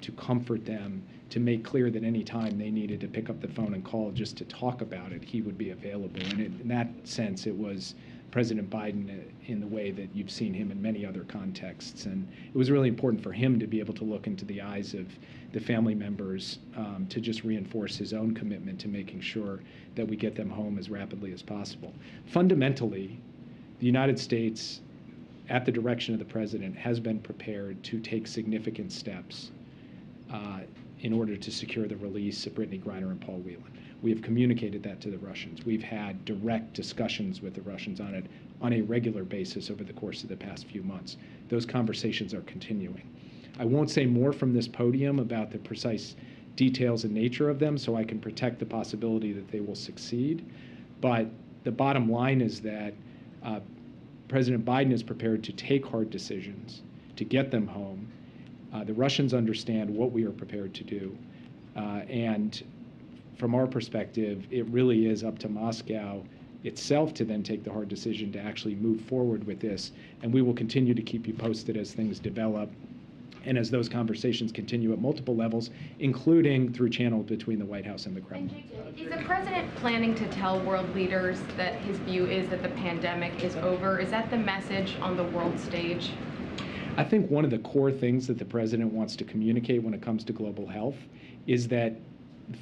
to comfort them, to make clear that any time they needed to pick up the phone and call just to talk about it, he would be available. And in that sense, it was President Biden in the way that you've seen him in many other contexts. And it was really important for him to be able to look into the eyes of the family members to just reinforce his own commitment to making sure that we get them home as rapidly as possible. Fundamentally, the United States, at the direction of the president, has been prepared to take significant steps in order to secure the release of Brittany Griner and Paul Whelan. We have communicated that to the Russians. We've had direct discussions with the Russians on it on a regular basis over the course of the past few months. Those conversations are continuing. I won't say more from this podium about the precise details and nature of them, so I can protect the possibility that they will succeed. But the bottom line is that President Biden is prepared to take hard decisions to get them home. The Russians understand what we are prepared to do. And from our perspective, it really is up to Moscow itself to then take the hard decision to actually move forward with this. And we will continue to keep you posted as things develop and as those conversations continue at multiple levels, including through channels between the White House and the Kremlin. Is the president planning to tell world leaders that his view is that the pandemic is over? Is that the message on the world stage? I think one of the core things that the president wants to communicate when it comes to global health is that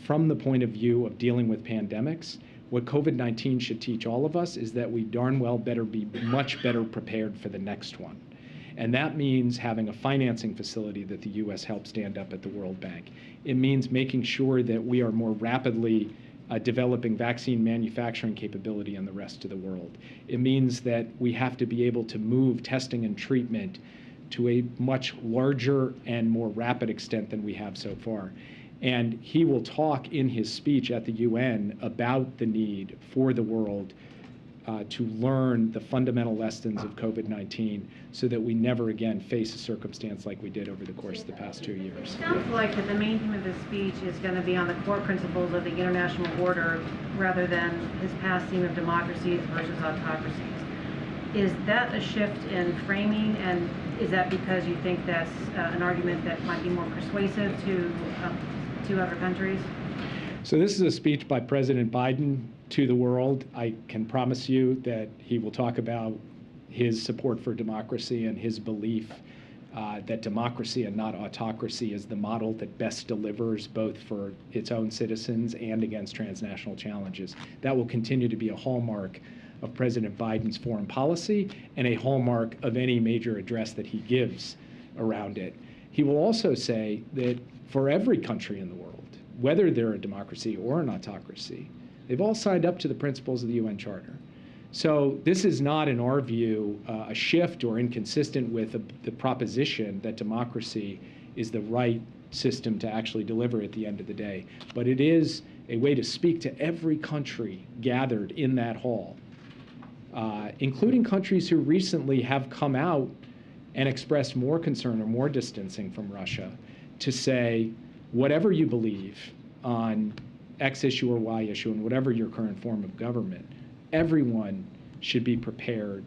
from the point of view of dealing with pandemics, what COVID-19 should teach all of us is that we darn well better be much better prepared for the next one. And that means having a financing facility that the U.S. helped stand up at the World Bank. It means making sure that we are more rapidly developing vaccine manufacturing capability in the rest of the world. It means that we have to be able to move testing and treatment to a much larger and more rapid extent than we have so far. And he will talk in his speech at the UN about the need for the world to learn the fundamental lessons of COVID-19 so that we never again face a circumstance like we did over the course of the past 2 years. It sounds like that the main theme of this speech is going to be on the core principles of the international order rather than his past theme of democracies versus autocracies. Is that a shift in framing, and is that because you think that's an argument that might be more persuasive to other countries? So this is a speech by President Biden to the world. I can promise you that he will talk about his support for democracy and his belief that democracy and not autocracy is the model that best delivers both for its own citizens and against transnational challenges. That will continue to be a hallmark of President Biden's foreign policy and a hallmark of any major address that he gives around it. He will also say that for every country in the world, whether they're a democracy or an autocracy, they've all signed up to the principles of the UN Charter. So this is not, in our view, a shift or inconsistent with the proposition that democracy is the right system to actually deliver at the end of the day. But it is a way to speak to every country gathered in that hall, including countries who recently have come out and expressed more concern or more distancing from Russia, to say, whatever you believe on X issue or Y issue and whatever your current form of government, everyone should be prepared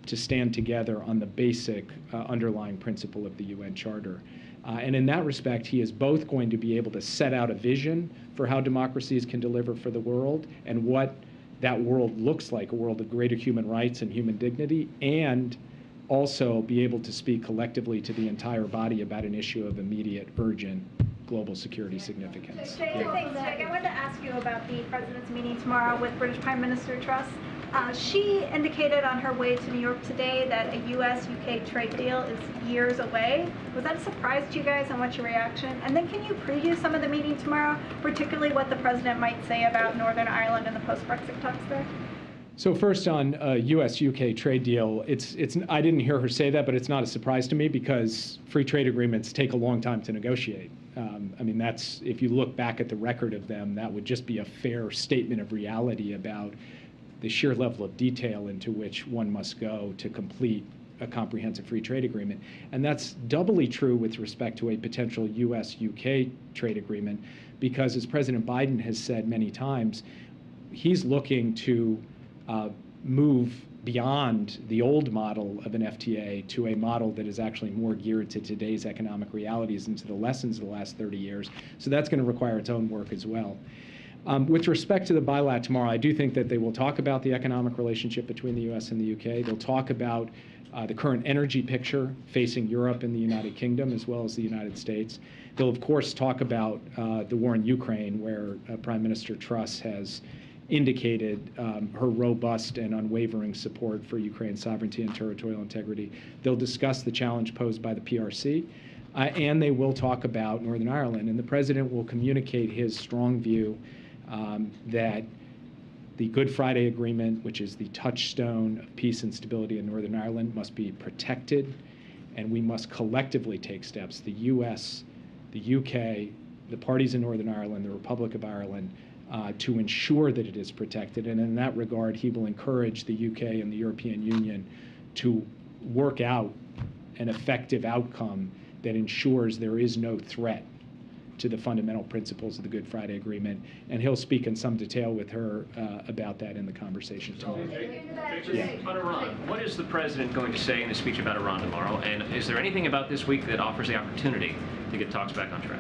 to stand together on the basic underlying principle of the UN Charter. And in that respect, he is both going to be able to set out a vision for how democracies can deliver for the world and what that world looks like, a world of greater human rights and human dignity, and also be able to speak collectively to the entire body about an issue of immediate, urgent global security significance. Jake, I wanted to ask you about the president's meeting tomorrow with British Prime Minister Truss. She indicated on her way to New York today that a U.S.-UK trade deal is years away. Was that a surprise to you guys, and what's your reaction? And then can you preview some of the meeting tomorrow, particularly what the president might say about Northern Ireland and the post-Brexit talks there? So first on a U.S.-UK trade deal, I didn't hear her say that, but it's not a surprise to me because free trade agreements take a long time to negotiate. I mean, if you look back at the record of them, that would just be a fair statement of reality about the sheer level of detail into which one must go to complete a comprehensive free trade agreement. And that's doubly true with respect to a potential U.S.-UK trade agreement because, as President Biden has said many times, he's looking to move beyond the old model of an FTA to a model that is actually more geared to today's economic realities and to the lessons of the last 30 years. So that's going to require its own work as well. With respect to the bilat tomorrow, I do think that they will talk about the economic relationship between the U.S. and the UK. They'll talk about the current energy picture facing Europe and the United Kingdom, as well as the United States. They'll, of course, talk about the war in Ukraine, where Prime Minister Truss has indicated her robust and unwavering support for Ukraine's sovereignty and territorial integrity. They'll discuss the challenge posed by the PRC, and they will talk about Northern Ireland. And the president will communicate his strong view that the Good Friday Agreement, which is the touchstone of peace and stability in Northern Ireland, must be protected, and we must collectively take steps, the US, the UK, the parties in Northern Ireland, the Republic of Ireland, to ensure that it is protected. And in that regard, he will encourage the UK and the European Union to work out an effective outcome that ensures there is no threat to the fundamental principles of the Good Friday Agreement. And he'll speak in some detail with her about that in the conversation tomorrow. On Iran, what is the president going to say in his speech about Iran tomorrow? And is there anything about this week that offers the opportunity to get talks back on track?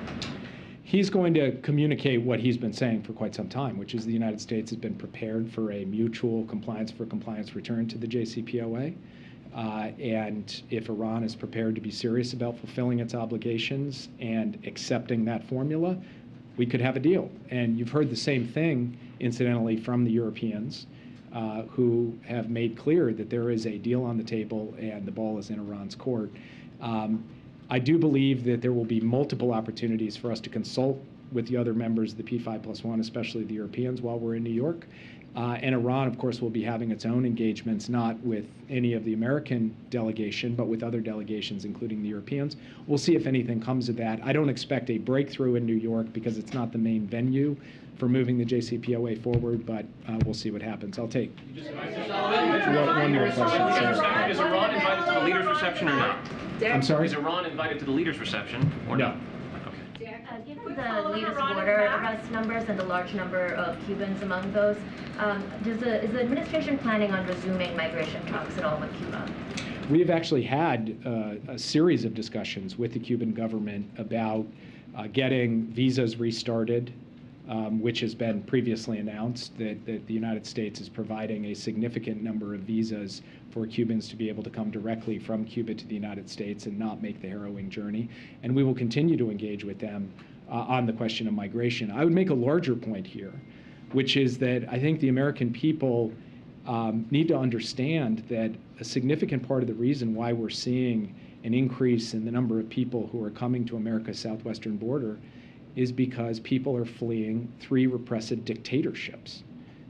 He's going to communicate what he's been saying for quite some time, which is the United States has been prepared for a mutual compliance for compliance return to the JCPOA. And if Iran is prepared to be serious about fulfilling its obligations and accepting that formula, we could have a deal. And you've heard the same thing, incidentally, from the Europeans, who have made clear that there is a deal on the table and the ball is in Iran's court. I do believe that there will be multiple opportunities for us to consult with the other members of the P5+1, especially the Europeans, while we're in New York. And Iran, of course, will be having its own engagements, not with any of the American delegation, but with other delegations, including the Europeans. We'll see if anything comes of that. I don't expect a breakthrough in New York because it's not the main venue for moving the JCPOA forward, but we'll see what happens. I'll take one more question. Is Iran invited to the leaders' reception or not? I'm sorry? Is Iran invited to the leaders' reception or not? Given the latest border arrest numbers and the large number of Cubans among those, is the administration planning on resuming migration talks at all with Cuba? We have actually had a series of discussions with the Cuban government about getting visas restarted, which has been previously announced that the United States is providing a significant number of visas for Cubans to be able to come directly from Cuba to the United States and not make the harrowing journey. And we will continue to engage with them on the question of migration. I would make a larger point here, which is that I think the American people need to understand that a significant part of the reason why we're seeing an increase in the number of people who are coming to America's southwestern border is because people are fleeing three repressive dictatorships: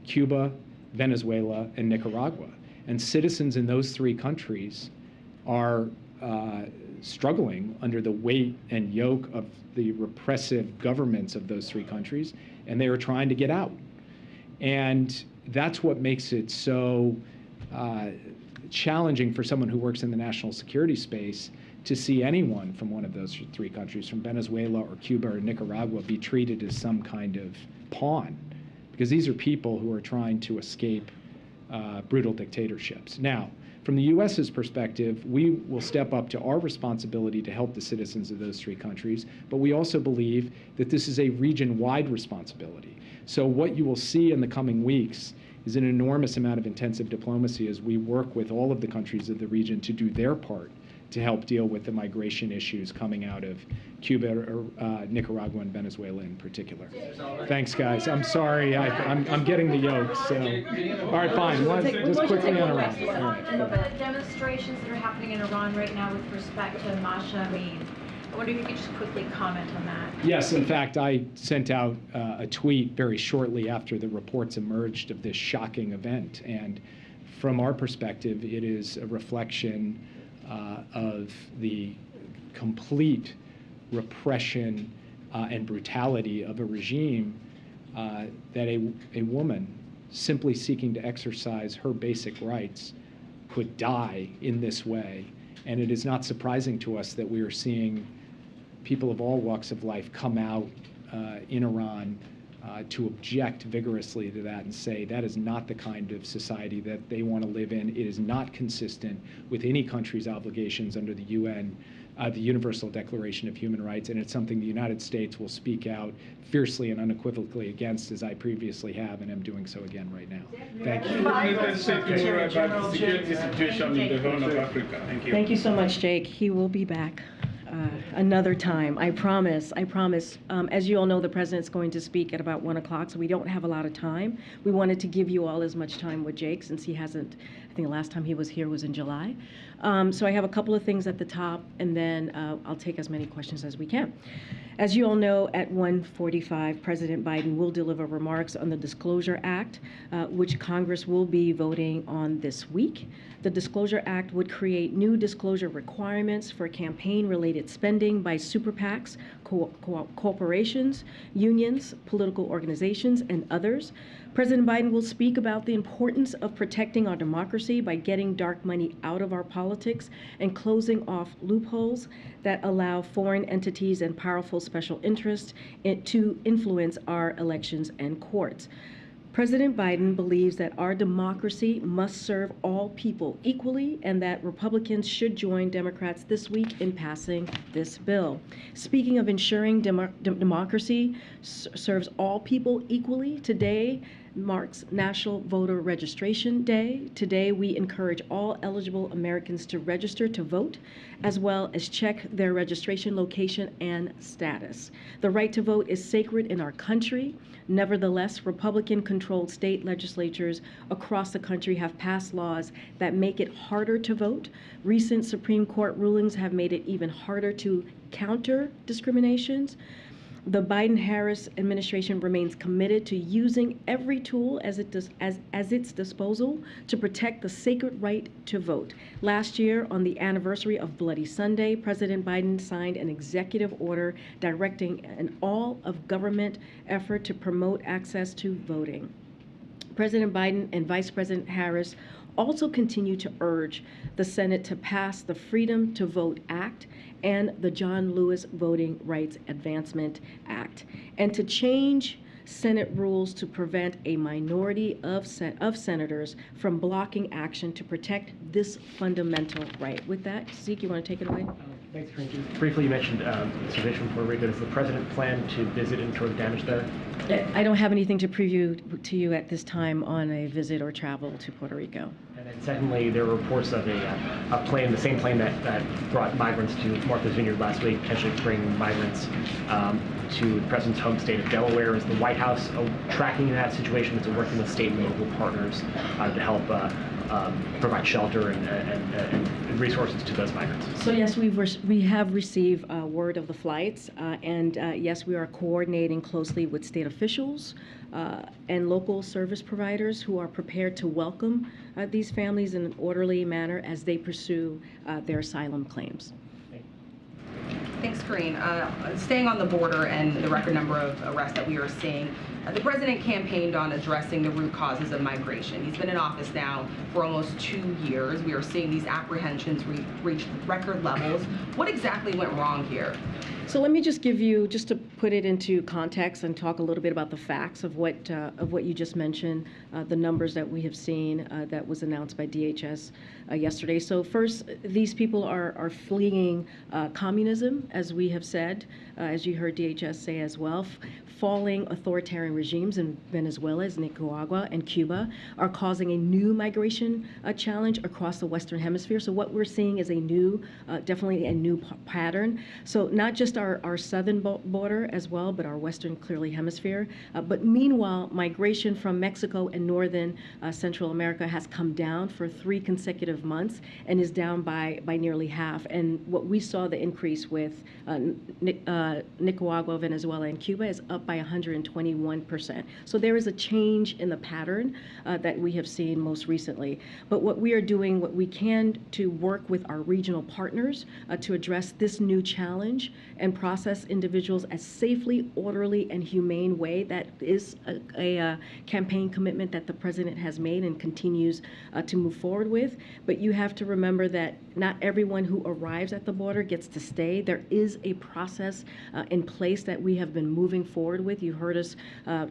Cuba, Venezuela, and Nicaragua. And citizens in those three countries are struggling under the weight and yoke of the repressive governments of those three countries, and they are trying to get out. And that's what makes it so challenging for someone who works in the national security space to see anyone from one of those three countries, from Venezuela or Cuba or Nicaragua, be treated as some kind of pawn, because these are people who are trying to escape brutal dictatorships. Now, from the U.S.'s perspective, we will step up to our responsibility to help the citizens of those three countries, but we also believe that this is a region-wide responsibility. So what you will see in the coming weeks is an enormous amount of intensive diplomacy as we work with all of the countries of the region to do their part to help deal with the migration issues coming out of Cuba, or Nicaragua, and Venezuela in particular. Thanks, guys. I'm sorry, I'm getting the yoke, so. All right, fine, just quickly on Iran. All right, And the demonstrations that are happening in Iran right now with respect to Masha Amini, I wonder if you could just quickly comment on that. Yes, in fact, I sent out a tweet very shortly after the reports emerged of this shocking event. And from our perspective, it is a reflection of the complete repression and brutality of a regime that a woman simply seeking to exercise her basic rights could die in this way. And it is not surprising to us that we are seeing people of all walks of life come out in Iran to object vigorously to that and say that is not the kind of society that they want to live in. It is not consistent with any country's obligations under the UN, the Universal Declaration of Human Rights, and it's something the United States will speak out fiercely and unequivocally against, as I previously have and am doing so again right now. Thank you. Thank you so much, Jake. He will be back another time. I promise. I promise. As you all know, the president's going to speak at about 1 o'clock, so we don't have a lot of time. We wanted to give you all as much time with Jake since he hasn't, I think the last time he was here was in July. So I have a couple of things at the top, and then I'll take as many questions as we can. As you all know, at 1:45, President Biden will deliver remarks on the Disclosure Act, which Congress will be voting on this week. The Disclosure Act would create new disclosure requirements for campaign-related spending by super PACs, corporations, unions, political organizations, and others. President Biden will speak about the importance of protecting our democracy by getting dark money out of our politics and closing off loopholes that allow foreign entities and powerful special interests to influence our elections and courts. President Biden believes that our democracy must serve all people equally and that Republicans should join Democrats this week in passing this bill. Speaking of ensuring democracy serves all people equally, today marks National Voter Registration Day. Today, we encourage all eligible Americans to register to vote, as well as check their registration location and status. The right to vote is sacred in our country. Nevertheless, Republican-controlled state legislatures across the country have passed laws that make it harder to vote. Recent Supreme Court rulings have made it even harder to counter discriminations. The Biden-Harris administration remains committed to using every tool as its disposal to protect the sacred right to vote. Last year, on the anniversary of Bloody Sunday, President Biden signed an executive order directing an all-of-government effort to promote access to voting. President Biden and Vice President Harris also continue to urge the Senate to pass the Freedom to Vote Act and the John Lewis Voting Rights Advancement Act, and to change Senate rules to prevent a minority of senators from blocking action to protect this fundamental right. With that, Zeke, you want to take it away? Thanks, Frankie. Briefly, you mentioned situation in Puerto Rico. Does the president plan to visit and tour damage there? I don't have anything to preview to you at this time on a visit or travel to Puerto Rico. And then secondly, there were reports of a plane, the same plane that brought migrants to Martha's Vineyard last week, potentially bring migrants to the president's home state of Delaware. Is the White House tracking that situation? Is it working with state and local partners to help provide shelter and resources to those migrants? So yes, we have received word of the flights, and yes, we are coordinating closely with state officials and local service providers who are prepared to welcome these families in an orderly manner as they pursue their asylum claims. Thanks, Corinne. Staying on the border and the record number of arrests that we are seeing, the president campaigned on addressing the root causes of migration. He's been in office now for almost 2 years. We are seeing these apprehensions reach record levels. What exactly went wrong here? So let me just give you, just to put it into context and talk a little bit about the facts of what you just mentioned, the numbers that we have seen that was announced by DHS yesterday. So first, these people are fleeing communism, as we have said, as you heard DHS say as well. falling authoritarian regimes in Venezuela, Nicaragua, and Cuba are causing a new migration challenge across the Western Hemisphere. So what we're seeing is a new, definitely a new pattern. So not just our southern border as well, but our Western, clearly, hemisphere. But meanwhile, migration from Mexico and northern Central America has come down for 3 consecutive months and is down by nearly half. And what we saw the increase with Nicaragua, Venezuela, and Cuba is up by 121%. So there is a change in the pattern that we have seen most recently. But what we are doing, what we can to work with our regional partners to address this new challenge and process individuals as safely, orderly, and humane way. That is a campaign commitment that the president has made and continues to move forward with. But you have to remember that not everyone who arrives at the border gets to stay. There is a process in place that we have been moving forward with. You heard us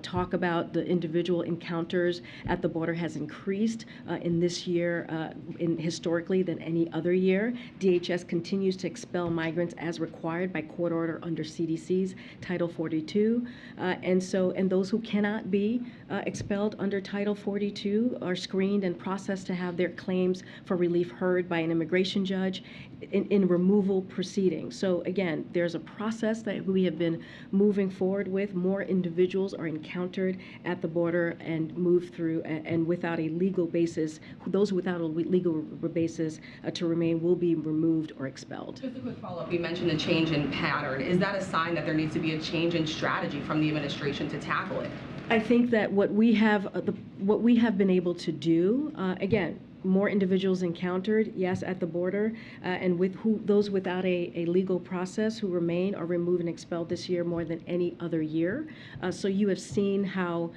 talk about the individual encounters at the border has increased in this year historically than any other year. DHS continues to expel migrants as required by court order under CDC's Title 42. And those who cannot be expelled under Title 42 are screened and processed to have their claims for relief heard by an immigration judge in removal proceedings. So again, there's a process that we have been moving forward with. More individuals are encountered at the border and moved through, and without a legal basis, those without a legal basis to remain will be removed or expelled. Just a quick follow-up. You mentioned a change in pattern. Is that a sign that there needs to be a change in strategy from the administration to tackle it? I think that what we have been able to do, again, more individuals encountered, yes, at the border, and with those without a legal process who remain are removed and expelled this year more than any other year. So you have seen how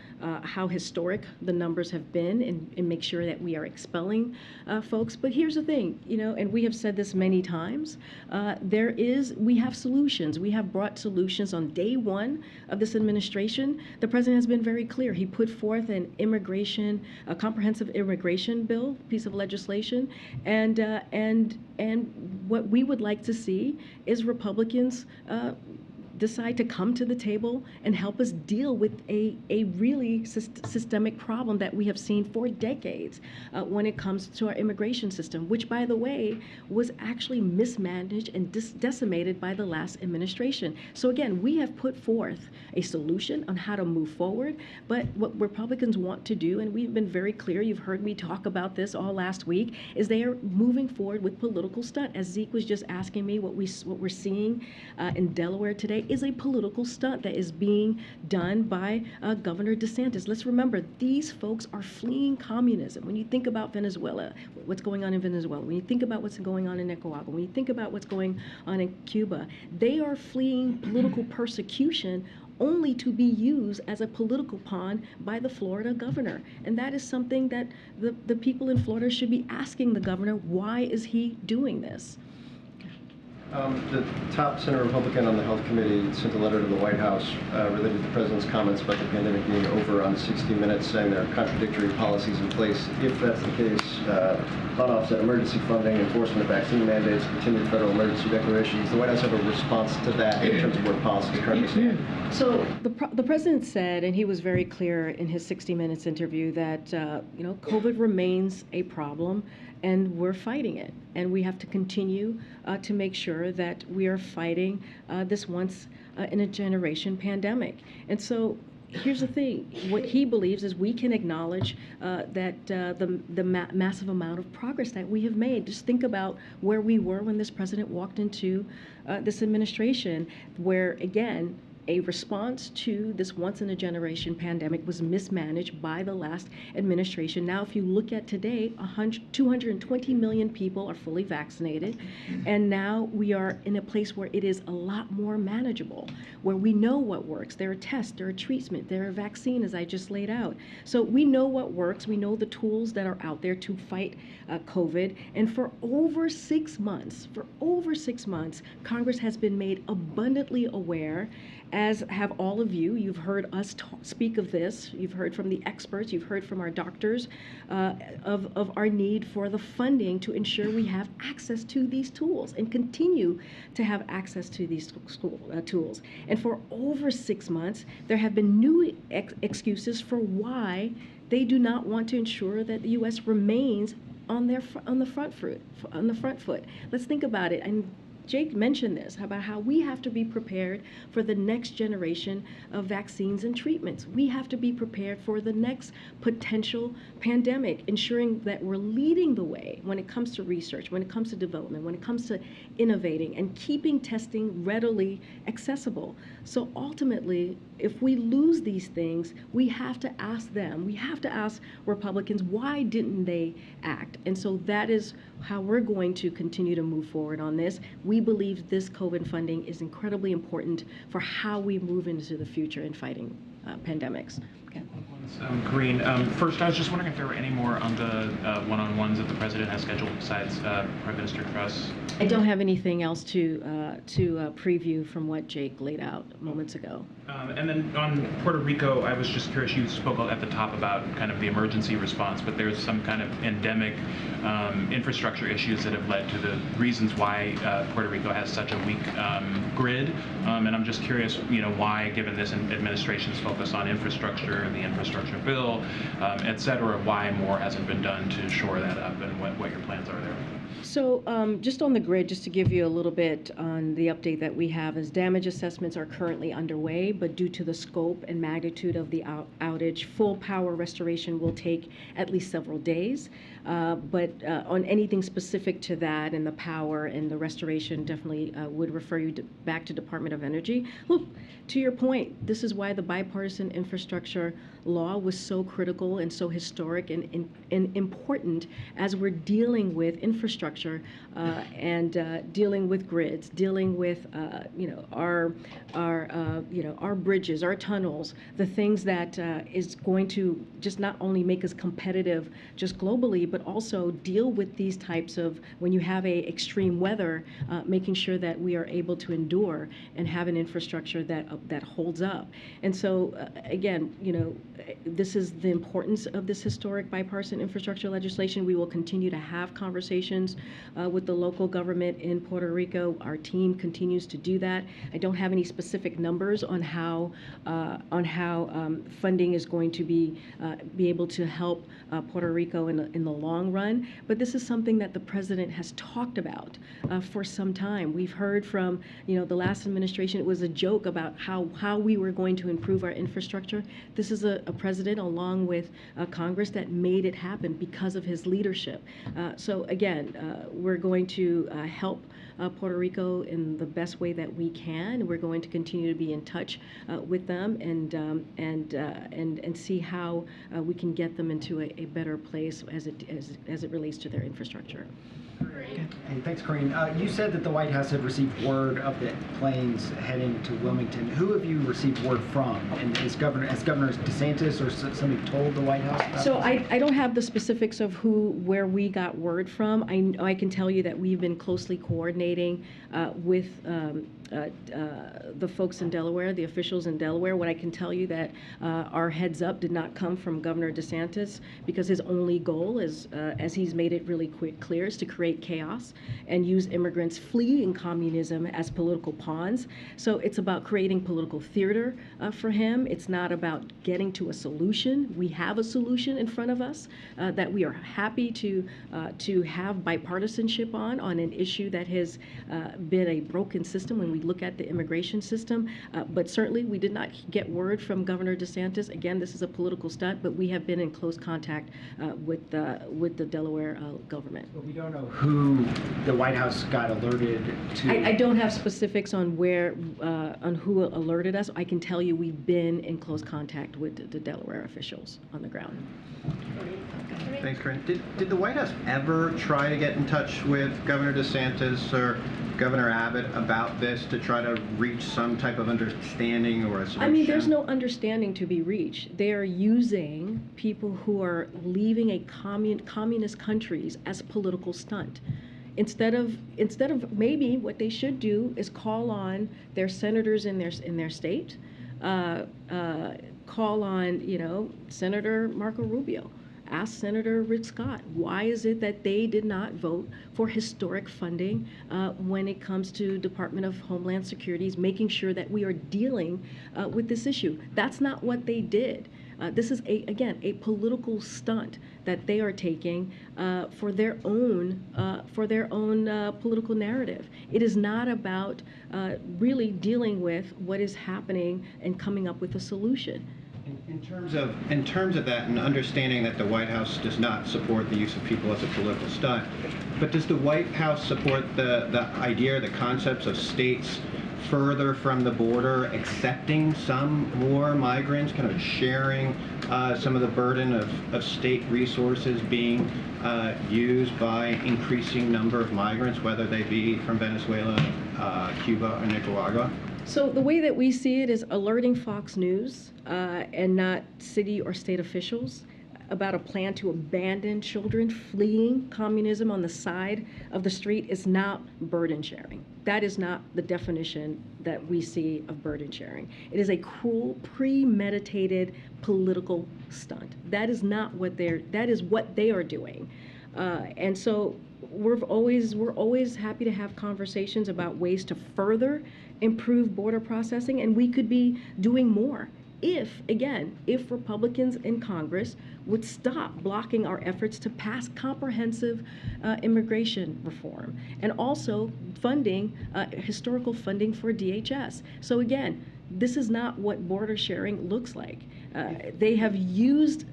historic the numbers have been, and make sure that we are expelling folks. But here's the thing, and we have said this many times, we have solutions. We have brought solutions on day one of this administration. The president has been very clear. He put forth a comprehensive immigration bill, piece of legislation, and what we would like to see is Republicans decide to come to the table and help us deal with a really systemic problem that we have seen for decades when it comes to our immigration system, which, by the way, was actually mismanaged and decimated by the last administration. So again, we have put forth a solution on how to move forward, but what Republicans want to do, and we've been very clear, you've heard me talk about this all last week, is they are moving forward with political stunt. As Zeke was just asking me, what we're seeing in Delaware today is a political stunt that is being done by Governor DeSantis. Let's remember, these folks are fleeing communism. When you think about Venezuela, what's going on in Venezuela, when you think about what's going on in Nicaragua, when you think about what's going on in Cuba, they are fleeing political persecution only to be used as a political pawn by the Florida governor. And that is something that the people in Florida should be asking the governor, why is he doing this? The top Senate Republican on the Health Committee sent a letter to the White House related to the President's comments about the pandemic being over on 60 Minutes, saying there are contradictory policies in place. If that's the case, unoffset emergency funding, enforcement of vaccine mandates, continued federal emergency declarations, the White House have a response to that in terms of where policies currently stand? So the President said, and he was very clear in his 60 Minutes interview, that COVID remains a problem, and we're fighting it. And we have to continue to make sure that we are fighting this once in a generation pandemic. And so here's the thing. What he believes is we can acknowledge that the massive amount of progress that we have made. Just think about where we were when this president walked into this administration, where, again, a response to this once-in-a-generation pandemic was mismanaged by the last administration. Now, if you look at today, 220 million people are fully vaccinated, and now we are in a place where it is a lot more manageable, where we know what works. There are tests, there are treatment, there are vaccine, as I just laid out. So we know what works. We know the tools that are out there to fight COVID. And for over 6 months, Congress has been made abundantly aware as have all of you. You've heard us speak of this. You've heard from the experts. You've heard from our doctors of our need for the funding to ensure we have access to these tools and continue to have access to these tools. And for over 6 months, there have been new excuses for why they do not want to ensure that the U.S. remains on the front foot. Let's think about it. And Jake mentioned this about how we have to be prepared for the next generation of vaccines and treatments. We have to be prepared for the next potential pandemic, ensuring that we're leading the way when it comes to research, when it comes to development, when it comes to innovating and keeping testing readily accessible. So ultimately, if we lose these things, we have to ask them, we have to ask Republicans, why didn't they act? And so that is how we're going to continue to move forward on this. We believe this COVID funding is incredibly important for how we move into the future in fighting pandemics. Okay. Green, first, I was just wondering if there were any more on the one-on-ones that the president has scheduled besides Prime Minister Truss. I don't have anything else to preview from what Jake laid out moments ago. And then on Puerto Rico, I was just curious, you spoke at the top about kind of the emergency response, but there's some kind of endemic infrastructure issues that have led to the reasons why Puerto Rico has such a weak grid. And I'm just curious, why, given this administration's focus on infrastructure, the infrastructure bill, et cetera, why more hasn't been done to shore that up, and what your plans are there. So just on the grid, just to give you a little bit on the update that we have, is damage assessments are currently underway, but due to the scope and magnitude of the outage, full power restoration will take at least several days. But on anything specific to that and the power and the restoration, definitely would refer you back to Department of Energy. Look, to your point, this is why the bipartisan infrastructure law was so critical and so historic and important as we're dealing with infrastructure and dealing with grids, dealing with our bridges, our tunnels, the things that is going to just not only make us competitive just globally, but also deal with these types of, when you have a extreme weather, making sure that we are able to endure and have an infrastructure that holds up. And so again, this is the importance of this historic bipartisan infrastructure legislation. We will continue to have conversations with the local government in Puerto Rico. Our team continues to do that. I don't have any specific numbers on how funding is going to be able to help Puerto Rico in the long run, but this is something that the president has talked about for some time. We've heard from the last administration, it was a joke about how we were going to improve our infrastructure. This is a president along with Congress that made it happen because of his leadership. So again, we're going to help Puerto Rico in the best way that we can. We're going to continue to be in touch with them and see how we can get them into a better place as it relates to their infrastructure. Hey, thanks, Corinne. You said that the White House had received word of the planes heading to Wilmington. Who have you received word from? And has Governor DeSantis or somebody told the White House about So this? I don't have the specifics of where we got word from. I can tell you that we've been closely coordinating with the folks in Delaware, the officials in Delaware. What I can tell you that our heads up did not come from Governor DeSantis, because his only goal is, as he's made it really clear, is to create chaos and use immigrants fleeing communism as political pawns. So it's about creating political theater for him. It's not about getting to a solution. We have a solution in front of us that we are happy to have bipartisanship on an issue that has been a broken system when we look at the immigration system. But certainly we did not get word from Governor DeSantis. Again, this is a political stunt, but we have been in close contact with the Delaware government. But we don't know who the White House got alerted to. I don't have specifics on on who alerted us. I can tell you we've been in close contact with the Delaware officials on the ground. Thanks, Corinne. Did the White House ever try to get in touch with Governor DeSantis or Governor Abbott about this to try to reach some type of understanding or a solution? I mean, there's no understanding to be reached. They are using people who are leaving communist countries as political stunt. Instead of maybe what they should do is call on their senators in their state, call on Senator Marco Rubio. Ask Senator Rick Scott, why is it that they did not vote for historic funding when it comes to Department of Homeland Security's making sure that we are dealing with this issue? That's not what they did. This is, again, a political stunt that they are taking for their own political narrative. It is not about really dealing with what is happening and coming up with a solution. In terms of that, and understanding that the White House does not support the use of people as a political stunt, but does the White House support the idea, the concepts of states further from the border accepting some more migrants, kind of sharing some of the burden of state resources being used by increasing number of migrants, whether they be from Venezuela, Cuba, or Nicaragua? So the way that we see it is alerting Fox News and not city or state officials about a plan to abandon children fleeing communism on the side of the street is not burden sharing. That is not the definition that we see of burden sharing. It is a cruel, premeditated political stunt. That is not what that is what they are doing. And so we're always happy to have conversations about ways to further improve border processing, and we could be doing more if Republicans in Congress would stop blocking our efforts to pass comprehensive immigration reform and also funding, historical funding for DHS. So again, this is not what border sharing looks like. They have used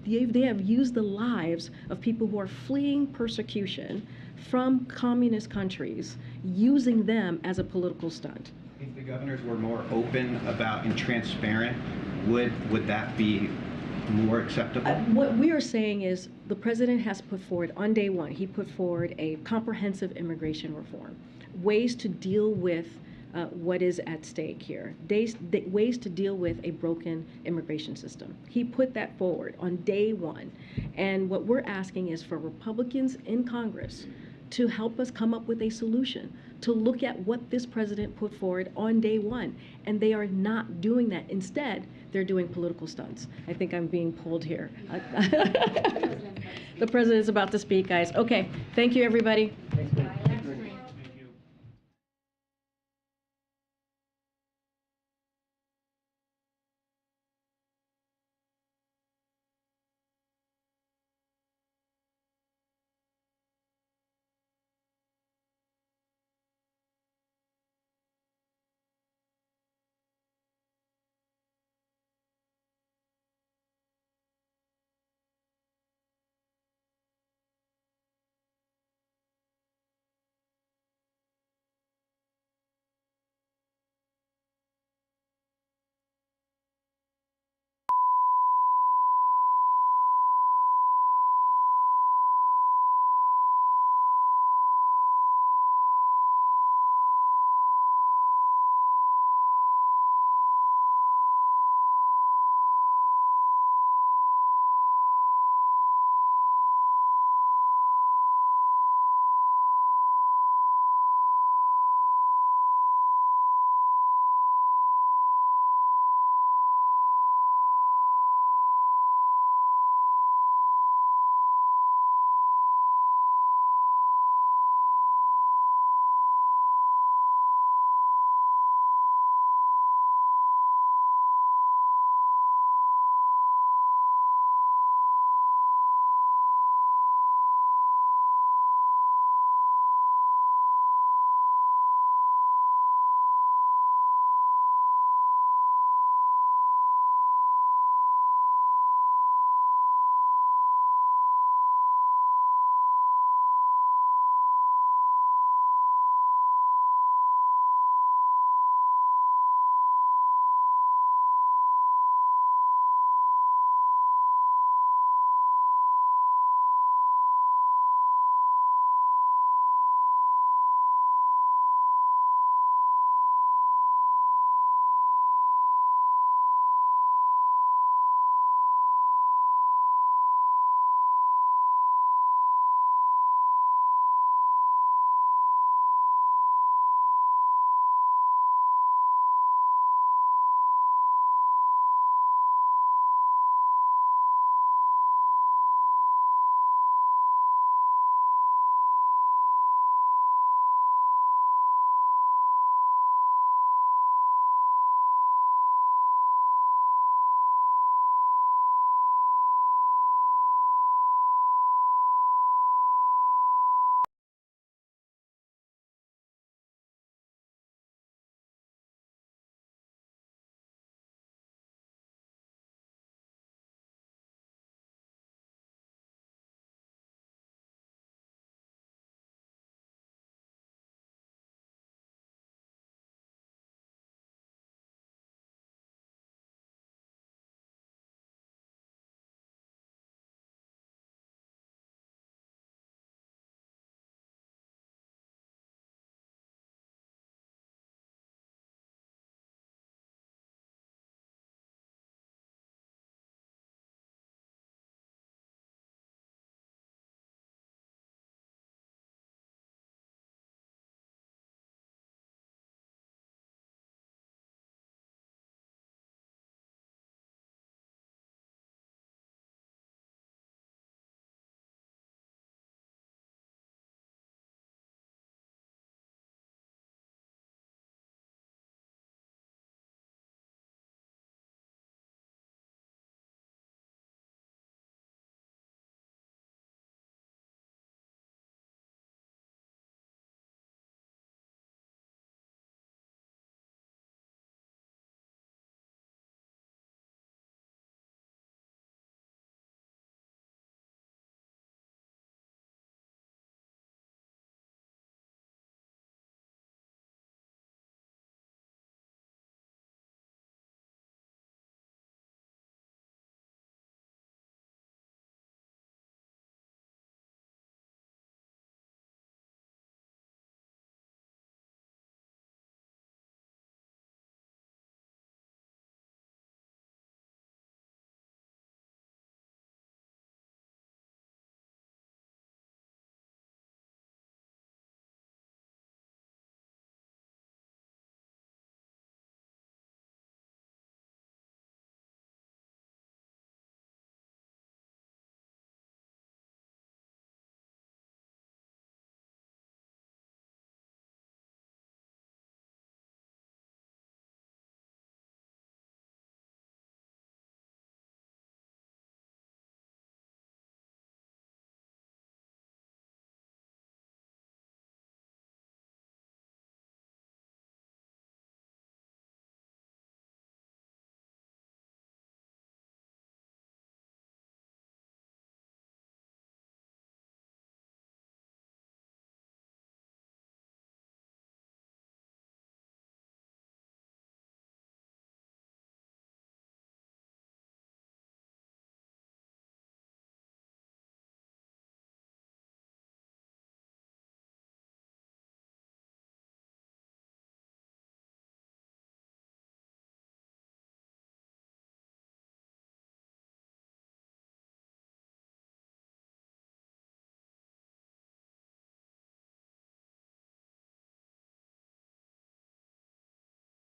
the lives of people who are fleeing persecution from communist countries, using them as a political stunt. If the governors were more open about and transparent, would that be more acceptable? What we are saying is the president has put forward, on day one, he put forward a comprehensive immigration reform, ways to deal with what is at stake here, ways to deal with a broken immigration system. He put that forward on day one. And what we're asking is for Republicans in Congress to help us come up with a solution, to look at what this president put forward on day one. And they are not doing that. Instead, they're doing political stunts. I think I'm being pulled here. The president is about to speak, guys. Okay, thank you, everybody.